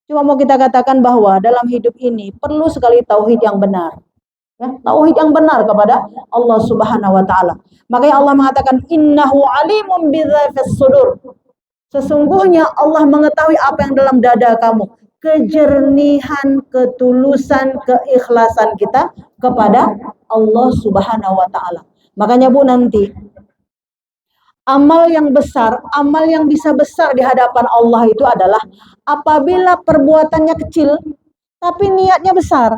Cuma mau kita katakan bahwa dalam hidup ini perlu sekali tauhid yang benar. Ya, tauhid yang benar kepada Allah Subhanahu wa taala. Makanya Allah mengatakan innahu alimun bidzatis sudur. Sesungguhnya Allah mengetahui apa yang dalam dada kamu. Kejernihan, ketulusan, keikhlasan kita kepada Allah Subhanahu wa taala. Makanya Bu, nanti amal yang besar, amal yang bisa besar di hadapan Allah itu adalah apabila perbuatannya kecil tapi niatnya besar.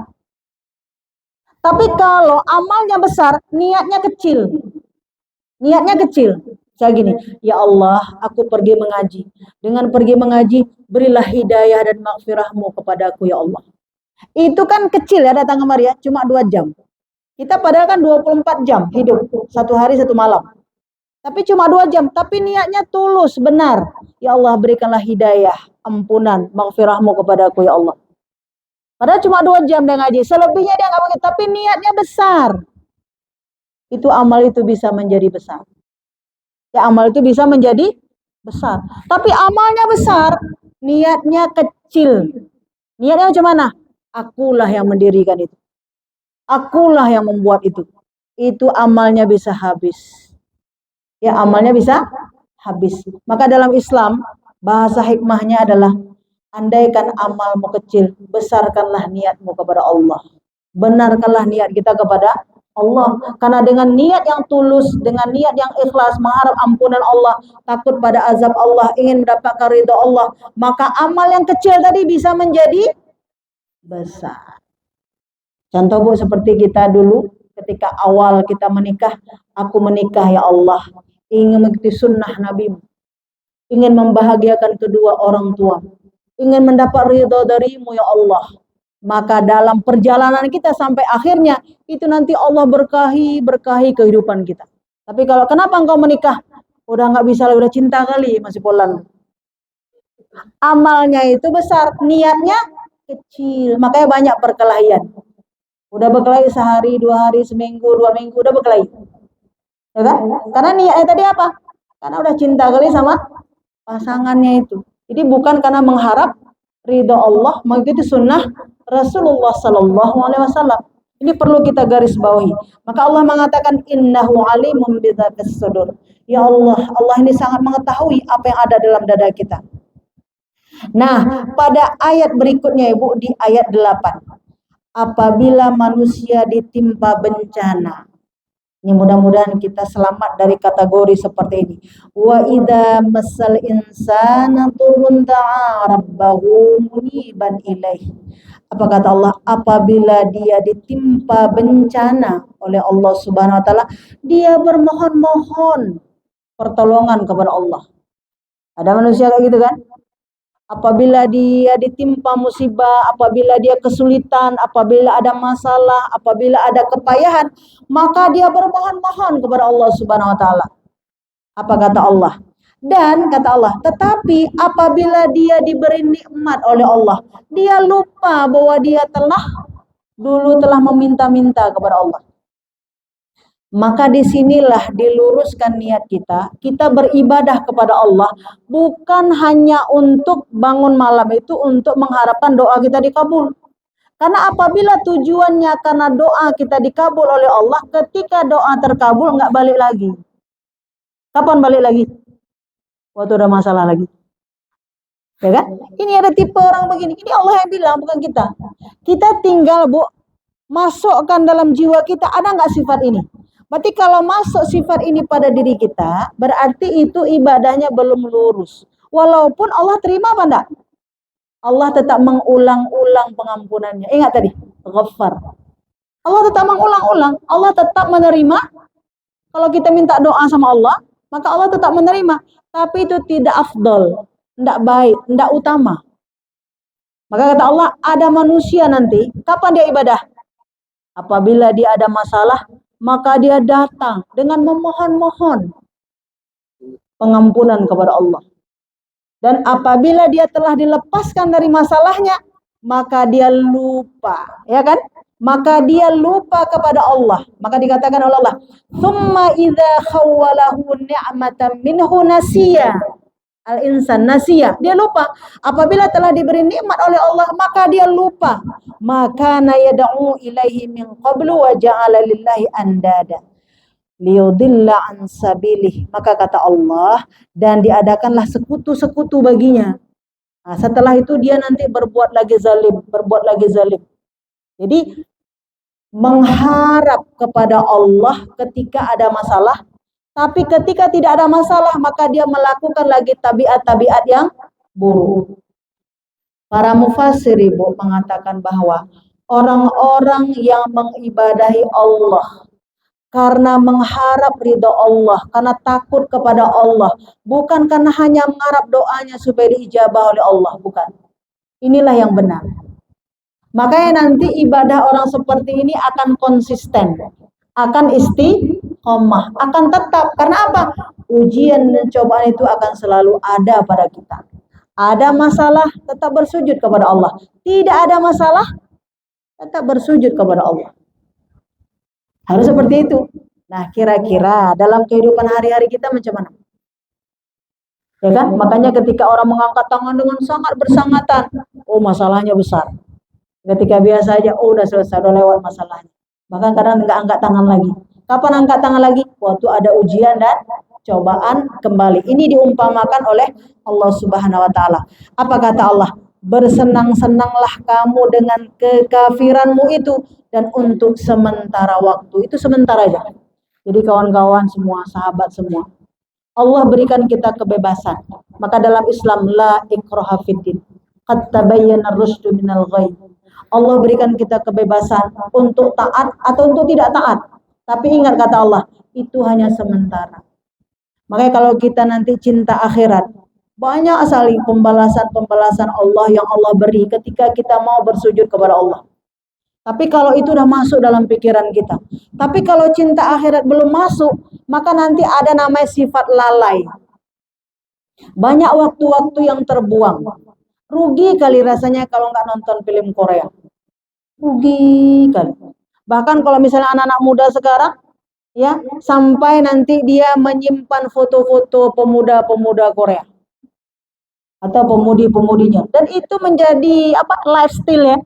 Tapi kalau amalnya besar, niatnya kecil. Niatnya kecil. Saya gini, ya Allah, aku pergi mengaji. Dengan pergi mengaji, berilah hidayah dan maghfirahmu kepadaku, ya Allah. Itu kan kecil ya datang kemari ya, cuma 2 jam. Kita padahal kan 24 jam hidup, 1 hari 1 malam. Tapi cuma 2 jam, tapi niatnya tulus, benar. Ya Allah, berikanlah hidayah, ampunan, maghfirahmu kepadaku, ya Allah. Padahal cuma 2 jam dia ngaji, selebihnya dia nggak pakai, tapi niatnya besar. Itu amal itu bisa menjadi besar. Ya, amal itu bisa menjadi besar. Tapi amalnya besar, niatnya kecil. Niatnya macam mana? Akulah yang mendirikan itu. Akulah yang membuat itu. Itu amalnya bisa habis. Ya, amalnya bisa habis. Maka dalam Islam, bahasa hikmahnya adalah andaikan amalmu kecil, besarkanlah niatmu kepada Allah. Benarkanlah niat kita kepada Allah. Karena dengan niat yang tulus, dengan niat yang ikhlas, mengharap ampunan Allah, takut pada azab Allah, ingin mendapatkan ridha Allah, maka amal yang kecil tadi bisa menjadi besar. Contoh Bu, seperti kita dulu ketika awal kita menikah, aku menikah ya Allah, ingin mengikuti sunnah Nabi, ingin membahagiakan kedua orang tua, ingin mendapat ridho darimu ya Allah. Maka dalam perjalanan kita sampai akhirnya, itu nanti Allah berkahi kehidupan kita. Tapi kalau kenapa engkau menikah? Udah nggak bisa, udah cinta kali, masih polan. Amalnya itu besar, niatnya kecil, makanya banyak perkelahian. Udah berkelahi sehari, 2 hari, seminggu, 2 minggu, udah berkelahi. Ya kan? Karena niatnya tadi apa? Karena udah cinta kali sama pasangannya itu. Jadi bukan karena mengharap ridha Allah, mengikuti sunnah Rasulullah Sallallahu Alaihi Wasallam. Ini perlu kita garis bawahi. Maka Allah mengatakan innahu alimun bidzatis sudur. Ya Allah, Allah ini sangat mengetahui apa yang ada dalam dada kita. Nah, pada ayat berikutnya Ibu di ayat 8. Apabila manusia ditimpa bencana. Ini mudah-mudahan kita selamat dari kategori seperti ini. Wa idza massal insana turun da'a rabbahu muniban ilaih. Apa kata Allah? Apabila dia ditimpa bencana oleh Allah Subhanahu wa taala, dia bermohon-mohon pertolongan kepada Allah. Ada manusia kayak gitu kan? Apabila dia ditimpa musibah, apabila dia kesulitan, apabila ada masalah, apabila ada kepayahan, maka dia bermohon-mohon kepada Allah Subhanahu wa taala. Apa kata Allah? Dan kata Allah, tetapi apabila dia diberi nikmat oleh Allah, dia lupa bahwa dia dulu telah meminta-minta kepada Allah. Maka disinilah diluruskan niat kita. Kita beribadah kepada Allah bukan hanya untuk bangun malam itu untuk mengharapkan doa kita dikabul. Karena apabila tujuannya karena doa kita dikabul oleh Allah, ketika doa terkabul nggak balik lagi. Kapan balik lagi? Waktu ada masalah lagi. Ya kan? Ini ada tipe orang begini. Ini Allah yang bilang, bukan kita. Kita tinggal masukkan dalam jiwa kita, ada nggak sifat ini? Berarti kalau masuk sifat ini pada diri kita, berarti itu ibadahnya belum lurus. Walaupun Allah terima apa enggak? Allah tetap mengulang-ulang pengampunannya. Ingat tadi, Ghaffar. Allah tetap mengulang-ulang. Allah tetap menerima. Kalau kita minta doa sama Allah, maka Allah tetap menerima. Tapi itu tidak afdol, tidak baik, tidak utama. Maka kata Allah, ada manusia nanti, kapan dia ibadah? Apabila dia ada masalah, maka dia datang dengan memohon-mohon pengampunan kepada Allah. Dan apabila dia telah dilepaskan dari masalahnya, maka dia lupa, ya kan? Maka dia lupa kepada Allah. Maka dikatakan oleh Allah, "Tsumma idza khawwalahu ni'matan minhu nasiya." Al-insan nasiya, dia lupa. Apabila telah diberi nikmat oleh Allah, maka dia lupa. Maka yad'u ilaihi min qablu wa ja'ala lillahi andada liyudilla an sabilih. Maka kata Allah, dan diadakanlah sekutu-sekutu baginya. Nah, setelah itu dia nanti berbuat lagi zalim. Jadi mengharap kepada Allah ketika ada masalah, tapi ketika tidak ada masalah, maka dia melakukan lagi tabiat-tabiat yang buruk. Para mufassir Ibu mengatakan bahwa orang-orang yang mengibadahi Allah karena mengharap ridha Allah, karena takut kepada Allah, bukan karena hanya mengharap doanya supaya diijabah oleh Allah, bukan. Inilah yang benar. Makanya nanti ibadah orang seperti ini akan konsisten, akan istiqomah, akan tetap. Karena apa? Ujian dan cobaan itu akan selalu ada pada kita. Ada masalah, tetap bersujud kepada Allah. Tidak ada masalah, tetap bersujud kepada Allah. Harus seperti itu. Nah, kira-kira dalam kehidupan hari-hari kita macam mana? Ya kan? Makanya ketika orang mengangkat tangan dengan sangat bersangatan, oh masalahnya besar. Ketika biasa aja, oh udah selesai, udah lewat masalahnya. Bahkan kadang nggak angkat tangan lagi. Kapan angkat tangan lagi? Waktu ada ujian dan cobaan kembali. Ini diumpamakan oleh Allah Subhanahu wa taala. Apa kata Allah? Bersenang-senanglah kamu dengan kekafiranmu itu, dan untuk sementara waktu. Itu sebentar aja. Jadi kawan-kawan semua, sahabat semua, Allah berikan kita kebebasan. Maka dalam Islam la ikraha fiddin. Qad tabayyana ar-rusydu minal ghayy. Allah berikan kita kebebasan untuk taat atau untuk tidak taat. Tapi ingat kata Allah, itu hanya sementara. Makanya kalau kita nanti cinta akhirat, banyak sekali pembalasan-pembalasan Allah yang Allah beri ketika kita mau bersujud kepada Allah. Tapi kalau itu sudah masuk dalam pikiran kita. Tapi kalau cinta akhirat belum masuk, maka nanti ada namanya sifat lalai. Banyak waktu-waktu yang terbuang. Rugi kali rasanya kalau nggak nonton film Korea. Rugi kali. Bahkan kalau misalnya anak-anak muda sekarang, ya, sampai nanti dia menyimpan foto-foto pemuda-pemuda Korea. atau pemudi-pemudinya. Dan itu menjadi lifestyle ya,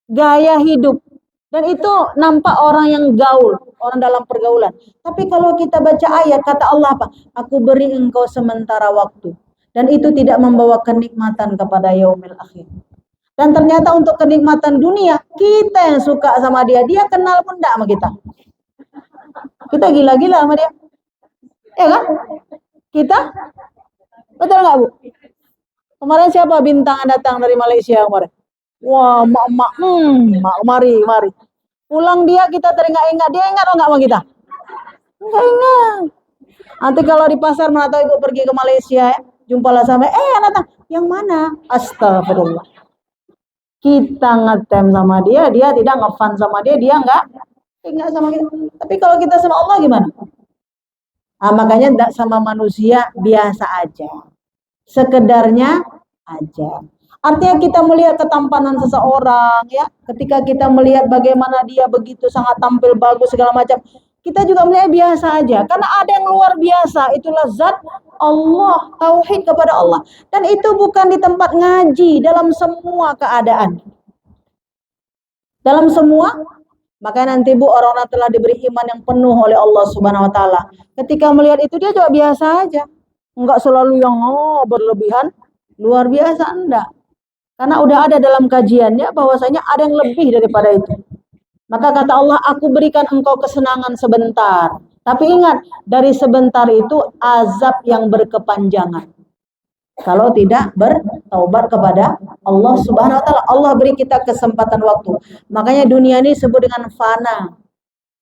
gaya hidup. Dan itu nampak orang yang gaul, orang dalam pergaulan. Tapi kalau kita baca ayat, kata Allah apa? Aku beri engkau sementara waktu. Dan itu tidak membawa kenikmatan kepada yaumil akhir. Dan ternyata untuk kenikmatan dunia, kita yang suka sama dia, dia kenal pun enggak sama kita. Kita gila-gila sama dia. Ya kan? Kita? Betul nggak Bu? Kemarin siapa bintang datang dari Malaysia kemarin? Wah, mak mari. Pulang dia kita teringat-ingat, dia ingat enggak sama kita? Enggak ingat. Nanti kalau di pasar mana tahu Ibu pergi ke Malaysia, jumpalah sama, datang. Yang mana? Astagfirullah. Kita ngetem sama dia, dia tidak ngefan sama dia enggak ingat sama kita. Tapi kalau kita sama Allah gimana? Makanya enggak sama manusia biasa aja. Sekedarnya aja. Artinya kita melihat ketampanan seseorang ya, ketika kita melihat bagaimana dia begitu sangat tampil bagus segala macam, kita juga melihat biasa aja. Karena ada yang luar biasa, itulah zat Allah, tauhid kepada Allah. Dan itu bukan di tempat ngaji, dalam semua keadaan. Dalam semua, makanya nanti Bu, orang-orang telah diberi iman yang penuh oleh Allah Subhanahu wa taala. Ketika melihat itu dia juga biasa aja. Enggak selalu yang berlebihan, luar biasa, enggak. Karena udah ada dalam kajiannya bahwasanya ada yang lebih daripada itu. Maka kata Allah, aku berikan engkau kesenangan sebentar. Tapi ingat, dari sebentar itu azab yang berkepanjangan. Kalau tidak bertaubat kepada Allah Subhanahu wa taala, Allah beri kita kesempatan waktu. Makanya dunia ini disebut dengan fana.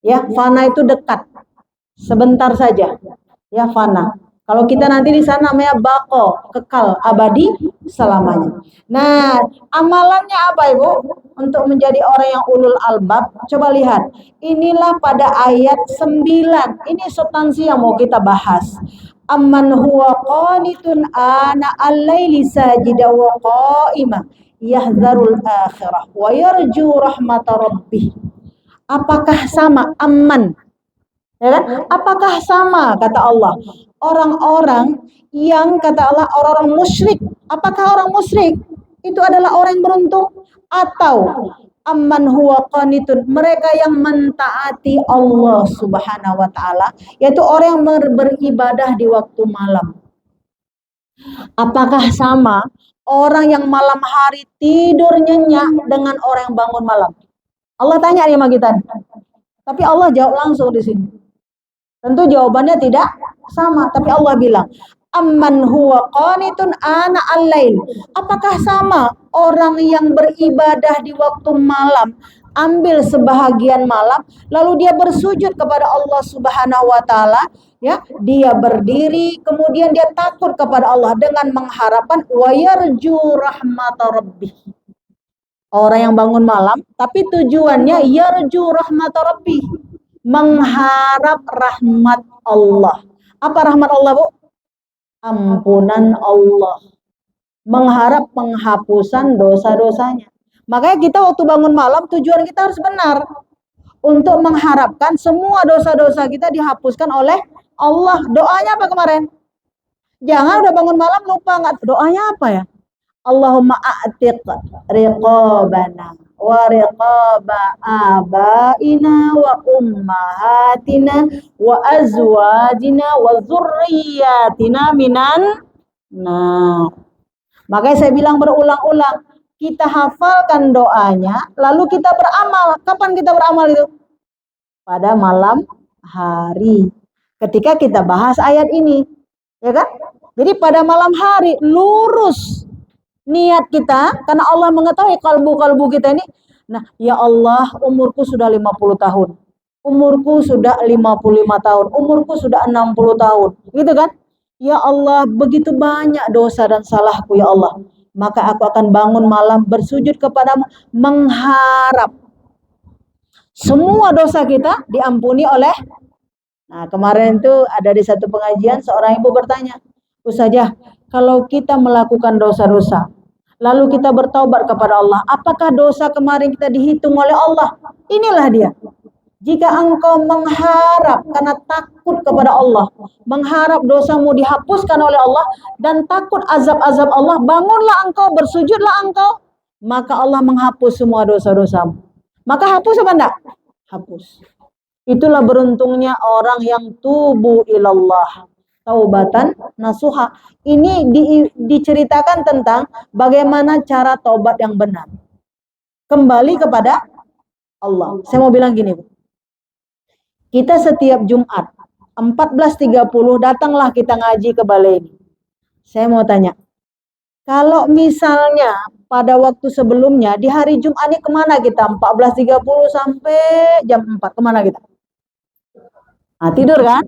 Ya, fana itu dekat. Sebentar saja. Ya, fana. Kalau kita nanti di sana namanya bako, kekal, abadi, selamanya. Nah, amalannya apa Ibu? Untuk menjadi orang yang ulul albab, coba lihat. Inilah pada ayat 9. Ini substansi yang mau kita bahas. Amman huwa qanitun ana al-laili sajida wa qa'ima yahzarul akhirah wa yarju rahmata rabbih. Apakah sama amman? Ya kan? Apakah sama kata Allah orang-orang yang kata Allah orang-orang musyrik? Apakah orang musyrik itu adalah orang yang beruntung, atau amman huwa qanitun, mereka yang mentaati Allah Subhanahu wa taala, yaitu orang yang beribadah di waktu malam? Apakah sama orang yang malam hari tidur nyenyak dengan orang yang bangun malam? Allah tanya nih sama kita. Tapi Allah jawab langsung di sini. Tentu jawabannya tidak sama, tapi Allah bilang, amman huwa qanitun ana al-lail. Apakah sama orang yang beribadah di waktu malam, ambil sebahagian malam, lalu dia bersujud kepada Allah Subhanahu wa taala, ya, dia berdiri, kemudian dia takut kepada Allah dengan mengharapkan wa yarju rahmata rabbih. Orang yang bangun malam, tapi tujuannya yarju rahmata rabbih, mengharap rahmat Allah. Apa rahmat Allah, Bu? Ampunan Allah. Mengharap penghapusan dosa-dosanya. Makanya kita waktu bangun malam, tujuan kita harus benar. Untuk mengharapkan semua dosa-dosa kita dihapuskan oleh Allah. Doanya apa kemarin? Jangan udah bangun malam lupa, nggak. Doanya apa ya? Allahumma a'tiq riqabana wa riqaba abaina wa ummahatina wa azwajina wa dzurriyyatina minan nar. Makanya saya bilang berulang-ulang, kita hafalkan doanya, lalu kita beramal. Kapan kita beramal itu? Pada malam hari. Ketika kita bahas ayat ini, ya kan? Jadi pada malam hari lurus niat kita, karena Allah mengetahui kalbu-kalbu kita ini. Nah, ya Allah, umurku sudah 50 tahun. Umurku sudah 55 tahun. Umurku sudah 60 tahun. Gitu kan? Ya Allah, begitu banyak dosa dan salahku ya Allah. Maka aku akan bangun malam bersujud kepadamu, mengharap semua dosa kita diampuni oleh. Nah, kemarin itu ada di satu pengajian seorang ibu bertanya, Ustazah, kalau kita melakukan dosa-dosa, lalu kita bertaubat kepada Allah, apakah dosa kemarin kita dihitung oleh Allah? Inilah dia. Jika engkau mengharap karena takut kepada Allah, mengharap dosamu dihapuskan oleh Allah dan takut azab-azab Allah, bangunlah engkau, bersujudlah engkau, maka Allah menghapus semua dosa-dosamu. Maka hapus apa enggak? Hapus. Itulah beruntungnya orang yang tubu ilallah, taubatan nasuha. Ini diceritakan tentang bagaimana cara taubat yang benar. Kembali kepada Allah. Saya mau bilang gini, Bu. Kita setiap Jumat 14.30 datanglah kita ngaji ke balai ini. Saya mau tanya, kalau misalnya pada waktu sebelumnya di hari Jumat ini kemana kita? 14.30 sampai jam 4, kemana kita? Tidur kan?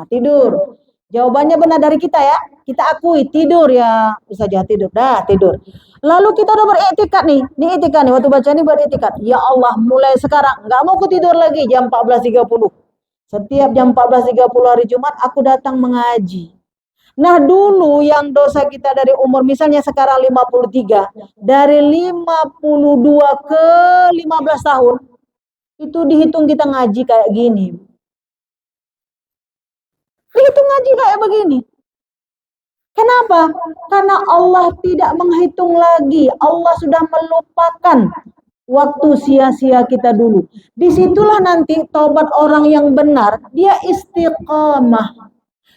Tidur. Jawabannya benar dari kita ya. Kita akui tidur ya, bisa saja tidur. Tidur. Lalu kita udah beriktikad nih. Ini iktikad nih, waktu baca ini beriktikad. Ya Allah, mulai sekarang nggak mau aku tidur lagi jam 14.30. Setiap jam 14.30 hari Jumat aku datang mengaji. Nah dulu yang dosa kita dari umur misalnya sekarang 53, dari 52 ke 15 tahun, itu dihitung kita ngaji kayak gini. Dihitung ngaji kayak begini. Kenapa? Karena Allah tidak menghitung lagi. Allah sudah melupakan waktu sia-sia kita dulu. Disitulah nanti taubat orang yang benar, dia istiqamah.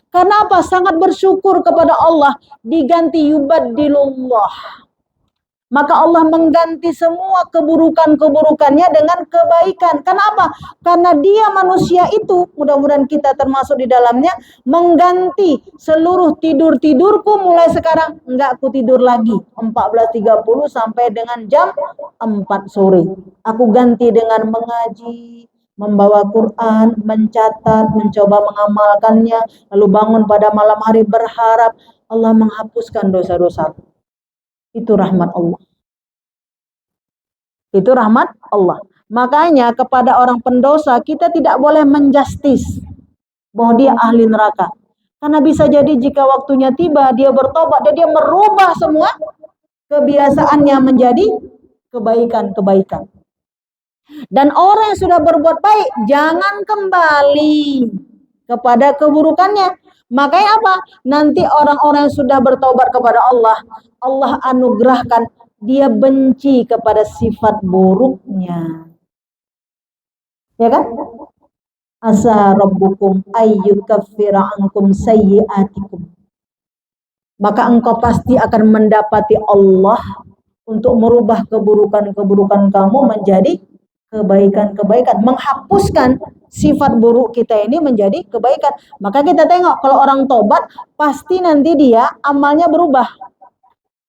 Karena apa? Sangat bersyukur kepada Allah, diganti yubaddilullah. Maka Allah mengganti semua keburukan-keburukannya dengan kebaikan. Kenapa? Karena dia manusia itu, mudah-mudahan kita termasuk di dalamnya, mengganti seluruh tidur-tidurku mulai sekarang. Enggak aku tidur lagi 14.30 sampai dengan jam 4 sore. Aku ganti dengan mengaji, membawa Quran, mencatat, mencoba mengamalkannya, lalu bangun pada malam hari berharap Allah menghapuskan dosa-dosa. Itu rahmat Allah. Itu rahmat Allah. Makanya kepada orang pendosa kita tidak boleh menjustis bahwa dia ahli neraka. Karena bisa jadi jika waktunya tiba dia bertobat dan dia merubah semua kebiasaannya menjadi kebaikan-kebaikan. Dan orang yang sudah berbuat baik jangan kembali kepada keburukannya. Makanya apa? Nanti orang-orang yang sudah bertobat kepada Allah, Allah anugerahkan dia benci kepada sifat buruknya. Ya kan? Asa rabbukum ayyukaffira ankum sayyi'atikum. Maka engkau pasti akan mendapati Allah untuk merubah keburukan-keburukan kamu menjadi kebaikan-kebaikan, menghapuskan sifat buruk kita ini menjadi kebaikan. Maka kita tengok kalau orang tobat pasti nanti dia amalnya berubah.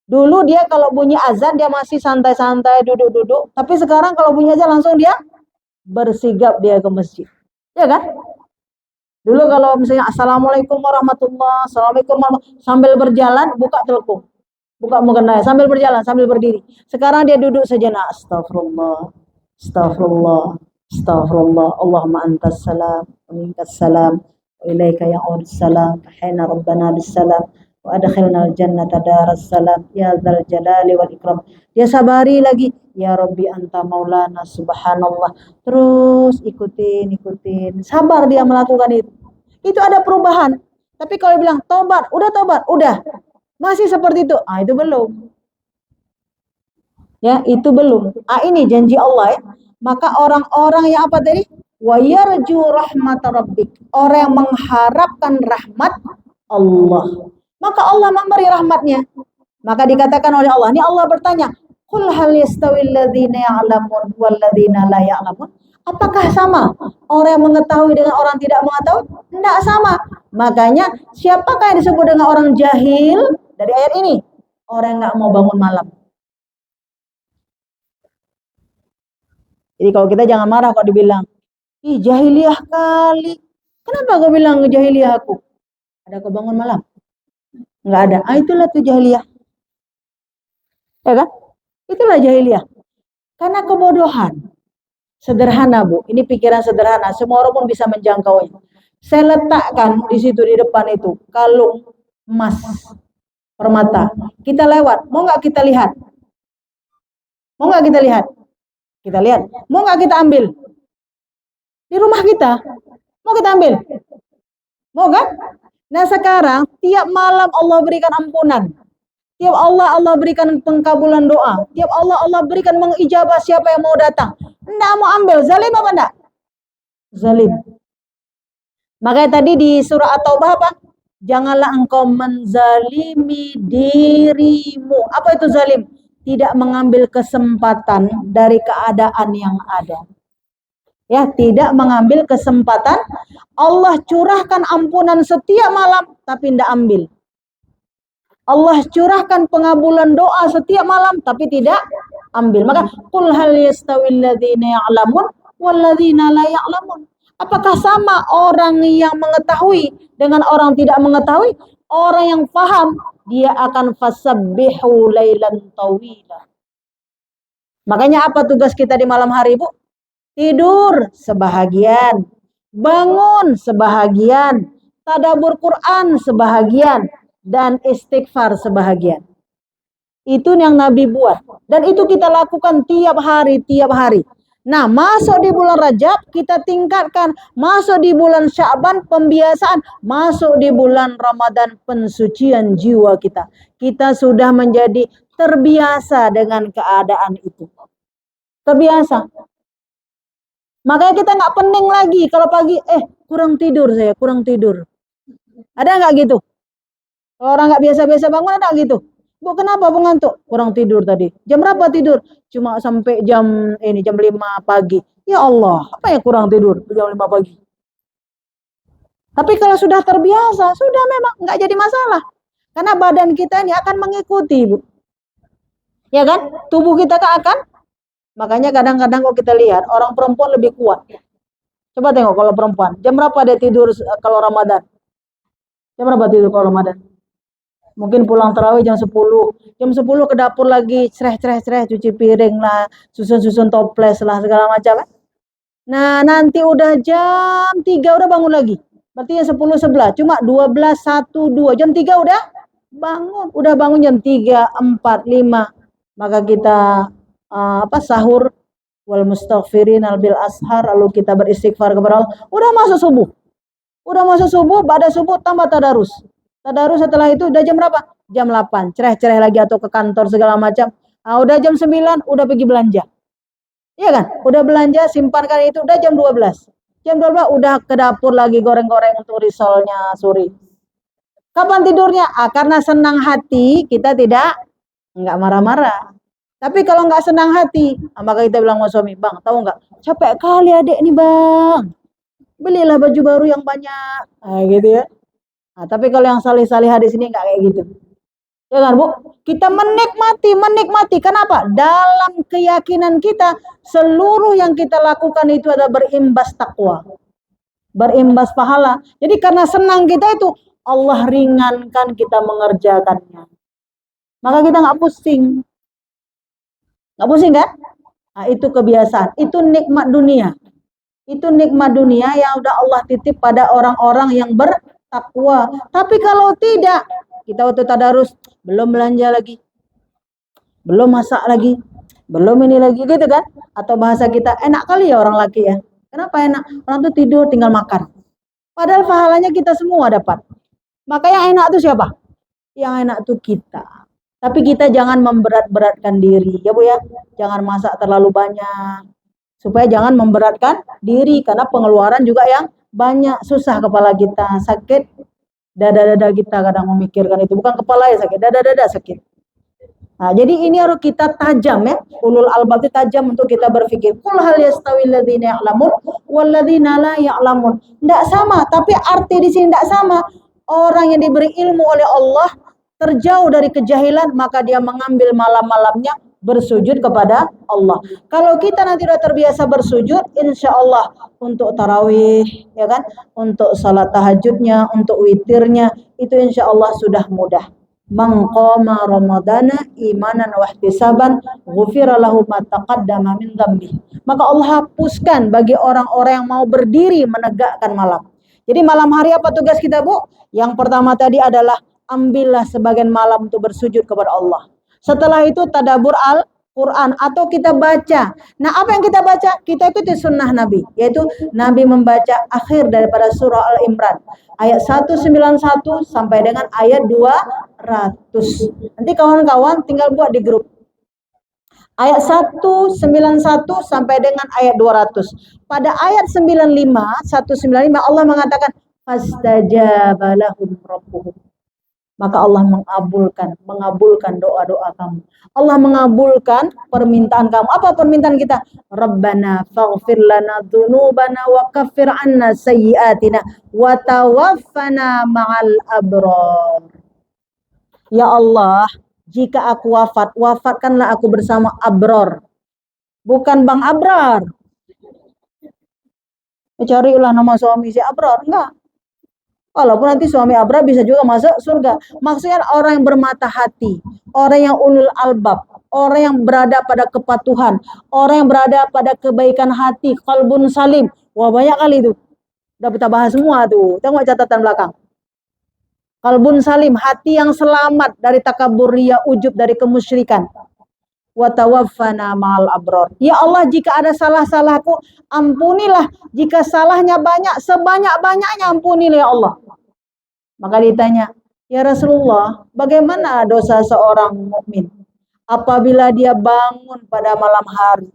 Dulu dia kalau bunyi azan dia masih santai-santai duduk-duduk, tapi sekarang kalau bunyi azan langsung dia bersigap dia ke masjid. Ya kan? Dulu kalau misalnya assalamualaikum warahmatullahi, assalamualaikum warahmatullahi, sambil berjalan buka telepon, buka mukena sambil berjalan, sambil berdiri. Sekarang dia duduk sejenak, astagfirullah, astagfirullah, astagfirullah, Allahumma antas salam, wa minkas salam, wa ilaika ya'udus salam, hayna rabbana bis salam, wa adkhilna al-jannata daras salam, ya dzal jalali wal ikram. Dia sabari lagi, ya Rabbi anta maulana subhanallah. Terus ikutin. Sabar dia melakukan itu. Itu ada perubahan. Tapi kalau bilang tobat, udah. Masih seperti itu, itu belum. Ya, itu belum. Ini janji Allah ya. Maka orang-orang yang apa tadi? Wa yarju rahmat rabbik. Orang yang mengharapkan rahmat Allah. Maka Allah memberi rahmatnya. Maka dikatakan oleh Allah, ini Allah bertanya, qul hal yastawil ladzina ya'lamun wal ladzina la ya'lamun? Apakah sama orang yang mengetahui dengan orang tidak mengetahui? Tidak sama. Makanya siapakah yang disebut dengan orang jahil dari ayat ini? Orang yang nggak mau bangun malam. Jadi kalau kita jangan marah kalau dibilang, ih jahiliyah kali. Kenapa kau bilang jahiliyah aku? Ada kau bangun malam? Nggak ada. Itulah tuh jahiliyah. Ya kan? Itulah jahiliyah. Karena kebodohan. Sederhana Bu, ini pikiran sederhana, semua orang pun bisa menjangkaunya. Saya letakkan di situ di depan itu kalung emas permata. Kita lewat, mau nggak kita lihat? Mau nggak kita lihat? Kita lihat. Mau nggak kita ambil? Di rumah kita. Mau kita ambil? Mau kan? Nah sekarang tiap malam Allah berikan ampunan. Tiap Allah berikan pengkabulan doa. Tiap Allah berikan mengijabah siapa yang mau datang. Enggak mau ambil. Zalim apa enggak? Zalim. Makanya tadi di surah At-Taubah apa? Janganlah engkau menzalimi dirimu. Apa itu zalim? Tidak mengambil kesempatan dari keadaan yang ada. Ya, tidak mengambil kesempatan. Allah curahkan ampunan setiap malam, tapi tidak ambil. Allah curahkan pengabulan doa setiap malam, tapi tidak ambil. Maka, qul hal yastawil ladzina ya'lamun wal ladzina la ya'lamun. Apakah sama orang yang mengetahui dengan orang tidak mengetahui? Orang yang paham, dia akan fasabbihu lailan tawila. Makanya apa tugas kita di malam hari, Bu? Tidur sebahagian, bangun sebahagian, tadabbur Quran sebahagian, dan istighfar sebahagian. Itu yang Nabi buat. Dan itu kita lakukan tiap hari, tiap hari. Nah, masuk di bulan Rajab, kita tingkatkan. Masuk di bulan Sya'ban, pembiasaan. Masuk di bulan Ramadan, pensucian jiwa kita. Kita sudah menjadi terbiasa dengan keadaan itu. Terbiasa. Makanya kita nggak pening lagi. Kalau pagi, kurang tidur saya, kurang tidur. Ada nggak gitu? Kalau orang nggak biasa-biasa bangun, ada gitu? Bu, kenapa bu ngantuk? Kurang tidur tadi. Jam berapa tidur? Cuma sampai jam 5 pagi. Ya Allah, apa yang kurang tidur jam 5 pagi? Tapi kalau sudah terbiasa, sudah memang nggak jadi masalah. Karena badan kita ini akan mengikuti, Bu. Ya kan? Tubuh kita akan. Makanya kadang-kadang kok kita lihat orang perempuan lebih kuat. Coba tengok kalau perempuan. Jam berapa dia tidur kalau Ramadan? Jam berapa tidur kalau Ramadan? Mungkin pulang tarawih jam 10. Jam 10 ke dapur lagi, cereh, cuci piring lah, susun-susun toples lah, segala macam. Nah, nanti udah jam 3 udah bangun lagi. Berarti ya 10, 11. Cuma 12, 1, 2. Jam 3 udah bangun. Udah bangun jam 3, 4, 5. Maka kita sahur. Wal mustaghfirin bil ashar. Lalu kita beristighfar kepada Allah. Udah masuk subuh. Pada subuh tambah tadarus. Tadarus setelah itu udah jam berapa? Jam 8. Cereh-cereh lagi atau ke kantor segala macam. Udah jam 9 udah pergi belanja. Iya kan? Udah belanja, simpankan itu udah jam 12. Jam 12 udah ke dapur lagi goreng-goreng untuk risolnya sore. Kapan tidurnya? Karena senang hati kita nggak marah-marah. Tapi kalau nggak senang hati, maka kita bilang sama suami, bang, tahu nggak? Capek kali adek nih bang. Belilah baju baru yang banyak. Gitu ya. Tapi kalau yang salih-salih hadis ini nggak kayak gitu. Ya kan, Bu? Kita menikmati. Kenapa? Dalam keyakinan kita, seluruh yang kita lakukan itu adalah berimbas takwa. Berimbas pahala. Jadi karena senang kita itu, Allah ringankan kita mengerjakannya. Maka kita nggak pusing. Nggak pusing kan? Itu kebiasaan. Itu nikmat dunia. Itu nikmat dunia yang udah Allah titip pada orang-orang yang bertakwa. Tapi kalau tidak, kita waktu tadarus belum belanja lagi, belum masak lagi, belum ini lagi gitu kan? Atau bahasa kita enak kali ya orang laki ya. Kenapa enak? Orang tuh tidur tinggal makan. Padahal pahalanya kita semua dapat. Maka yang enak tuh siapa? Yang enak tuh kita. Tapi kita jangan memberat-beratkan diri, ya Bu ya. Jangan masak terlalu banyak. Supaya jangan memberatkan diri karena pengeluaran juga yang banyak, susah kepala kita, sakit dada-dada kita kadang memikirkan itu, bukan kepala ya sakit, dada-dada sakit. Nah, jadi ini harus kita tajam ya, ulul albab itu tajam untuk kita berpikir. Qul hal yastawil ladzina ya'lamun wal ladzina la ya'lamun. Enggak sama, tapi arti di sini enggak sama. Orang yang diberi ilmu oleh Allah terjauh dari kejahilan, maka dia mengambil malam-malamnya bersujud kepada Allah. Kalau kita nanti sudah terbiasa bersujud, insya Allah untuk tarawih, ya kan, untuk salat tahajudnya, untuk witirnya, itu insya Allah sudah mudah. Man qama ramadana imanan wa ihtisaban ghufira lahu ma taqaddama min dzambi. Maka Allah hapuskan bagi orang-orang yang mau berdiri menegakkan malam. Jadi malam hari apa tugas kita, Bu? Yang pertama tadi adalah ambillah sebagian malam untuk bersujud kepada Allah. Setelah itu tadabbur Quran atau kita baca. Nah, apa yang kita baca? Kita ikuti sunnah Nabi, yaitu Nabi membaca akhir daripada surah Al-Imran ayat 191 sampai dengan ayat 200. Nanti kawan-kawan tinggal buat di grup. Ayat 191 sampai dengan ayat 200. Pada ayat 195 Allah mengatakan fastajaba lahum rabbuhum. Maka Allah mengabulkan doa-doa kamu. Allah mengabulkan permintaan kamu. Apa permintaan kita? Rabbana faghfir lana dzunubana wa kaffir 'anna sayyi'atina wa tawaffana ma'al abrar. Ya Allah, jika aku wafat, wafatkanlah aku bersama abror. Bukan Bang Abrar. Carilah nama suami si Abrar, enggak. Walaupun nanti suami Abrar bisa juga masuk surga. Maksudnya orang yang bermata hati, orang yang ulul albab, orang yang berada pada kepatuhan, orang yang berada pada kebaikan hati, qalbun salim. Wah, banyak kali itu. Udah kita bahas semua tuh. Tengok catatan belakang. Qalbun salim, hati yang selamat dari takabur, riya, ujub, dari kemusyrikan. Wa tawaffana ma'al abror. Ya Allah, jika ada salah-salahku, ampunilah. Jika salahnya banyak, sebanyak-banyaknya ampunilah ya Allah. Maka ditanya, ya Rasulullah, bagaimana dosa seorang mukmin apabila dia bangun pada malam hari,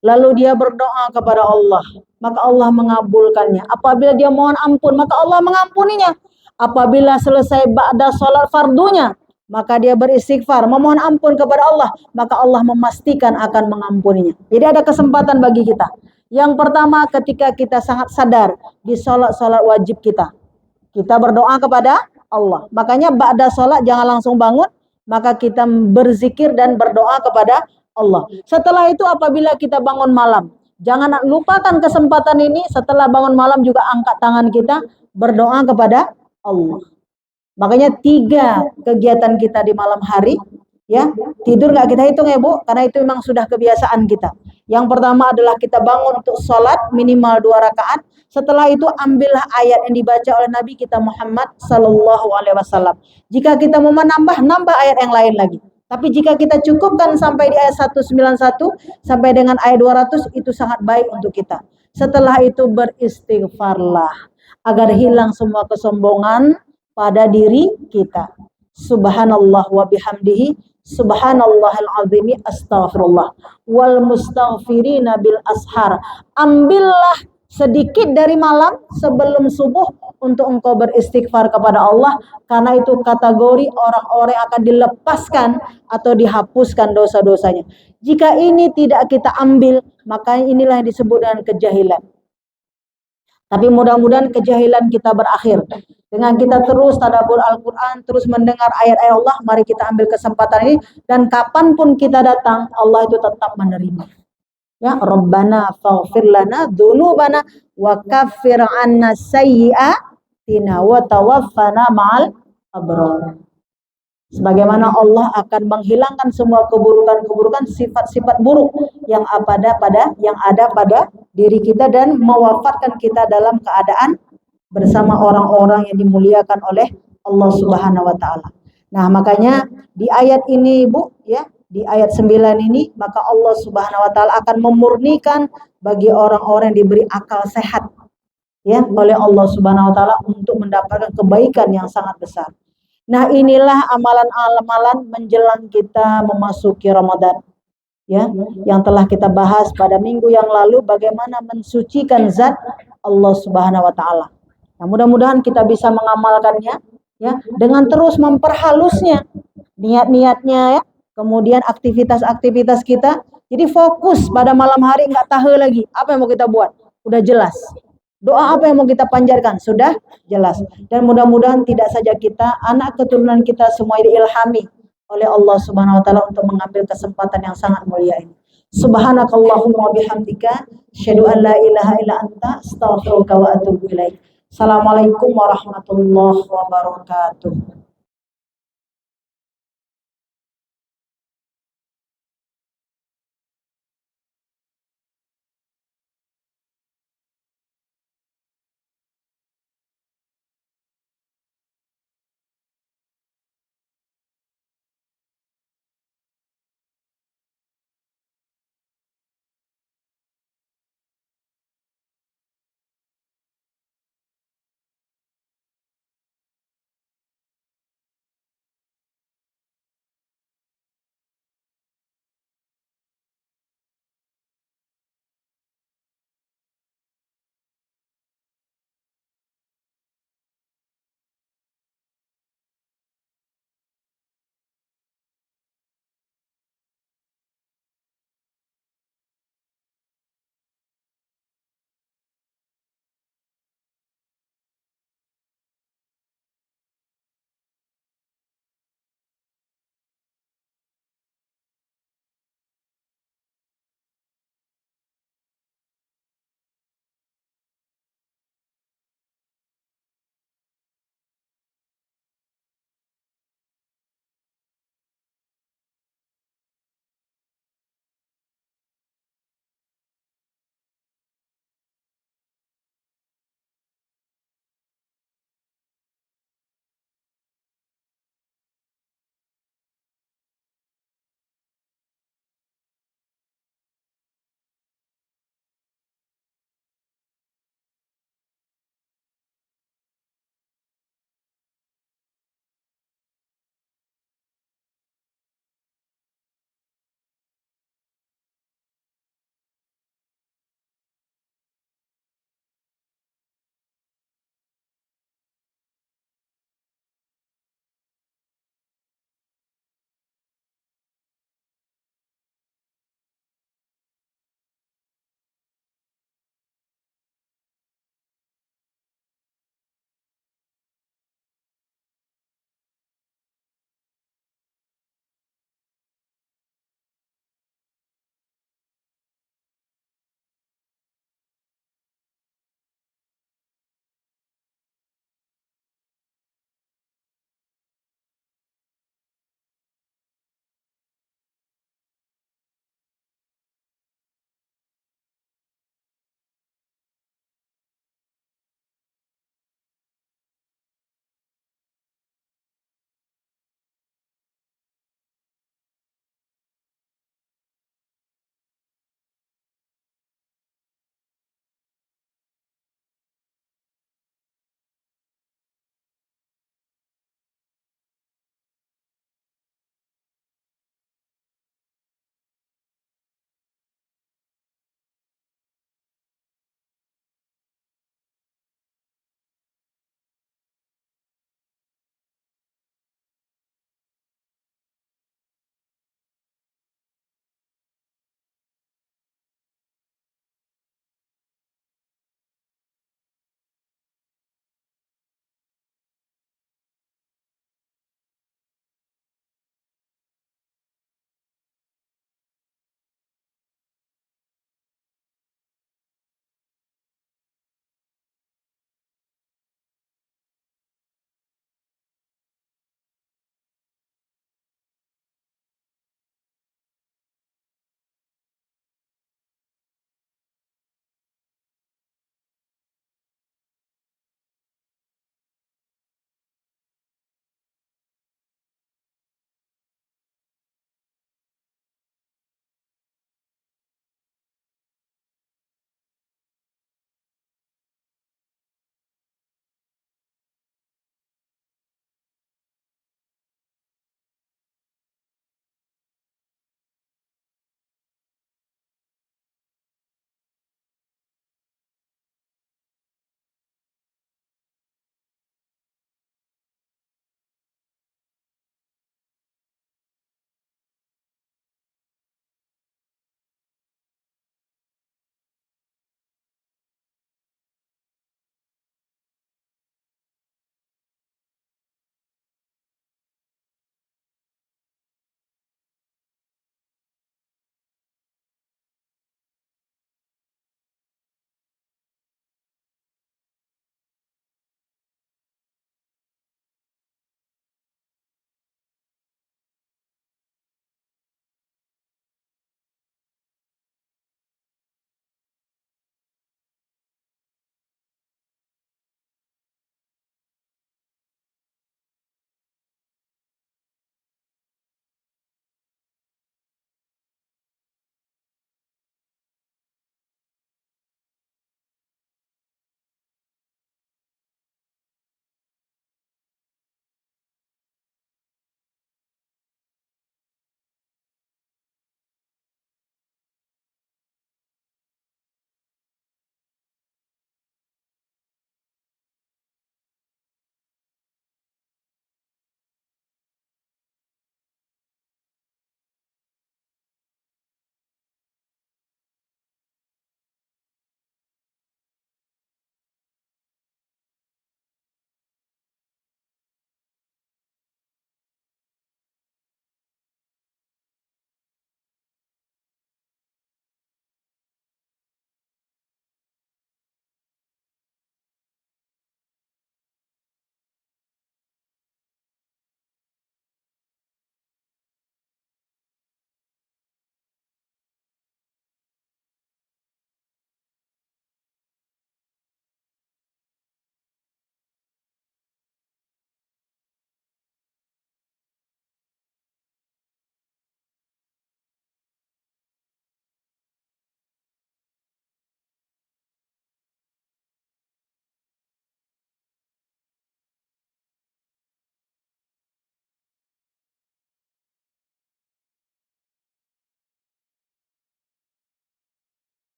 lalu dia berdoa kepada Allah, maka Allah mengabulkannya. Apabila dia mohon ampun, maka Allah mengampuninya. Apabila selesai ba'da sholat fardunya, maka dia beristighfar, memohon ampun kepada Allah, maka Allah memastikan akan mengampuninya. Jadi ada kesempatan bagi kita. Yang pertama, ketika kita sangat sadar di sholat-sholat wajib kita berdoa kepada Allah. Makanya ba'da sholat jangan langsung bangun, maka kita berzikir dan berdoa kepada Allah. Setelah itu apabila kita bangun malam, jangan lupakan kesempatan ini. Setelah bangun malam juga angkat tangan kita berdoa kepada Allah. Makanya 3 kegiatan kita di malam hari, ya, tidur nggak kita hitung ya Bu, karena itu memang sudah kebiasaan kita. Yang pertama adalah kita bangun untuk sholat minimal 2 rakaat. Setelah itu ambillah ayat yang dibaca oleh Nabi kita Muhammad Sallallahu Alaihi Wasallam. Jika kita mau nambah ayat yang lain lagi. Tapi jika kita cukupkan sampai di ayat 191 sampai dengan ayat 200, itu sangat baik untuk kita. Setelah itu beristighfarlah agar hilang semua kesombongan pada diri kita. Subhanallah wa bihamdihi, subhanallahil azimi, astaghfirullah. Wal mustaghfirina bil ashar. Ambillah sedikit dari malam sebelum subuh untuk engkau beristighfar kepada Allah, karena itu kategori orang-orang yang akan dilepaskan atau dihapuskan dosa-dosanya. Jika ini tidak kita ambil, maka inilah yang disebut dengan kejahilan. Tapi mudah-mudahan kejahilan kita berakhir dengan kita terus tadabbur Al-Quran, terus mendengar ayat-ayat Allah. Mari kita ambil kesempatan ini, dan kapanpun kita datang, Allah itu tetap menerima. Ya, Rabbana faghfir lana dzunubana wa kaffir 'anna sayyi'atina wa tawaffana ma'al abrar. Sebagaimana Allah akan menghilangkan semua keburukan-keburukan, sifat-sifat buruk yang ada pada diri kita, dan mewafatkan kita dalam keadaan bersama orang-orang yang dimuliakan oleh Allah Subhanahu wa taala. Nah, makanya di ayat ini Bu, ya, di ayat 9 ini, maka Allah Subhanahu wa taala akan memurnikan bagi orang-orang yang diberi akal sehat, ya, oleh Allah Subhanahu wa taala untuk mendapatkan kebaikan yang sangat besar. Nah, inilah amalan-amalan menjelang kita memasuki Ramadan, ya, yang telah kita bahas pada minggu yang lalu, bagaimana mensucikan zat Allah Subhanahu wa taala. Nah, mudah-mudahan kita bisa mengamalkannya, ya, dengan terus memperhalusnya niat-niatnya, ya. Kemudian aktivitas-aktivitas kita. Jadi fokus pada malam hari, nggak tahu lagi apa yang mau kita buat. Udah jelas. Doa apa yang mau kita panjatkan sudah jelas. Dan mudah-mudahan tidak saja kita, anak keturunan kita semua diilhami oleh Allah Subhanahu wa taala untuk mengambil kesempatan yang sangat mulia ini. Subhanakallahumma bihamdika, asyhadu an la ilaha illa anta, astaghfiruka wa atubu ilaik. Assalamualaikum warahmatullahi wabarakatuh.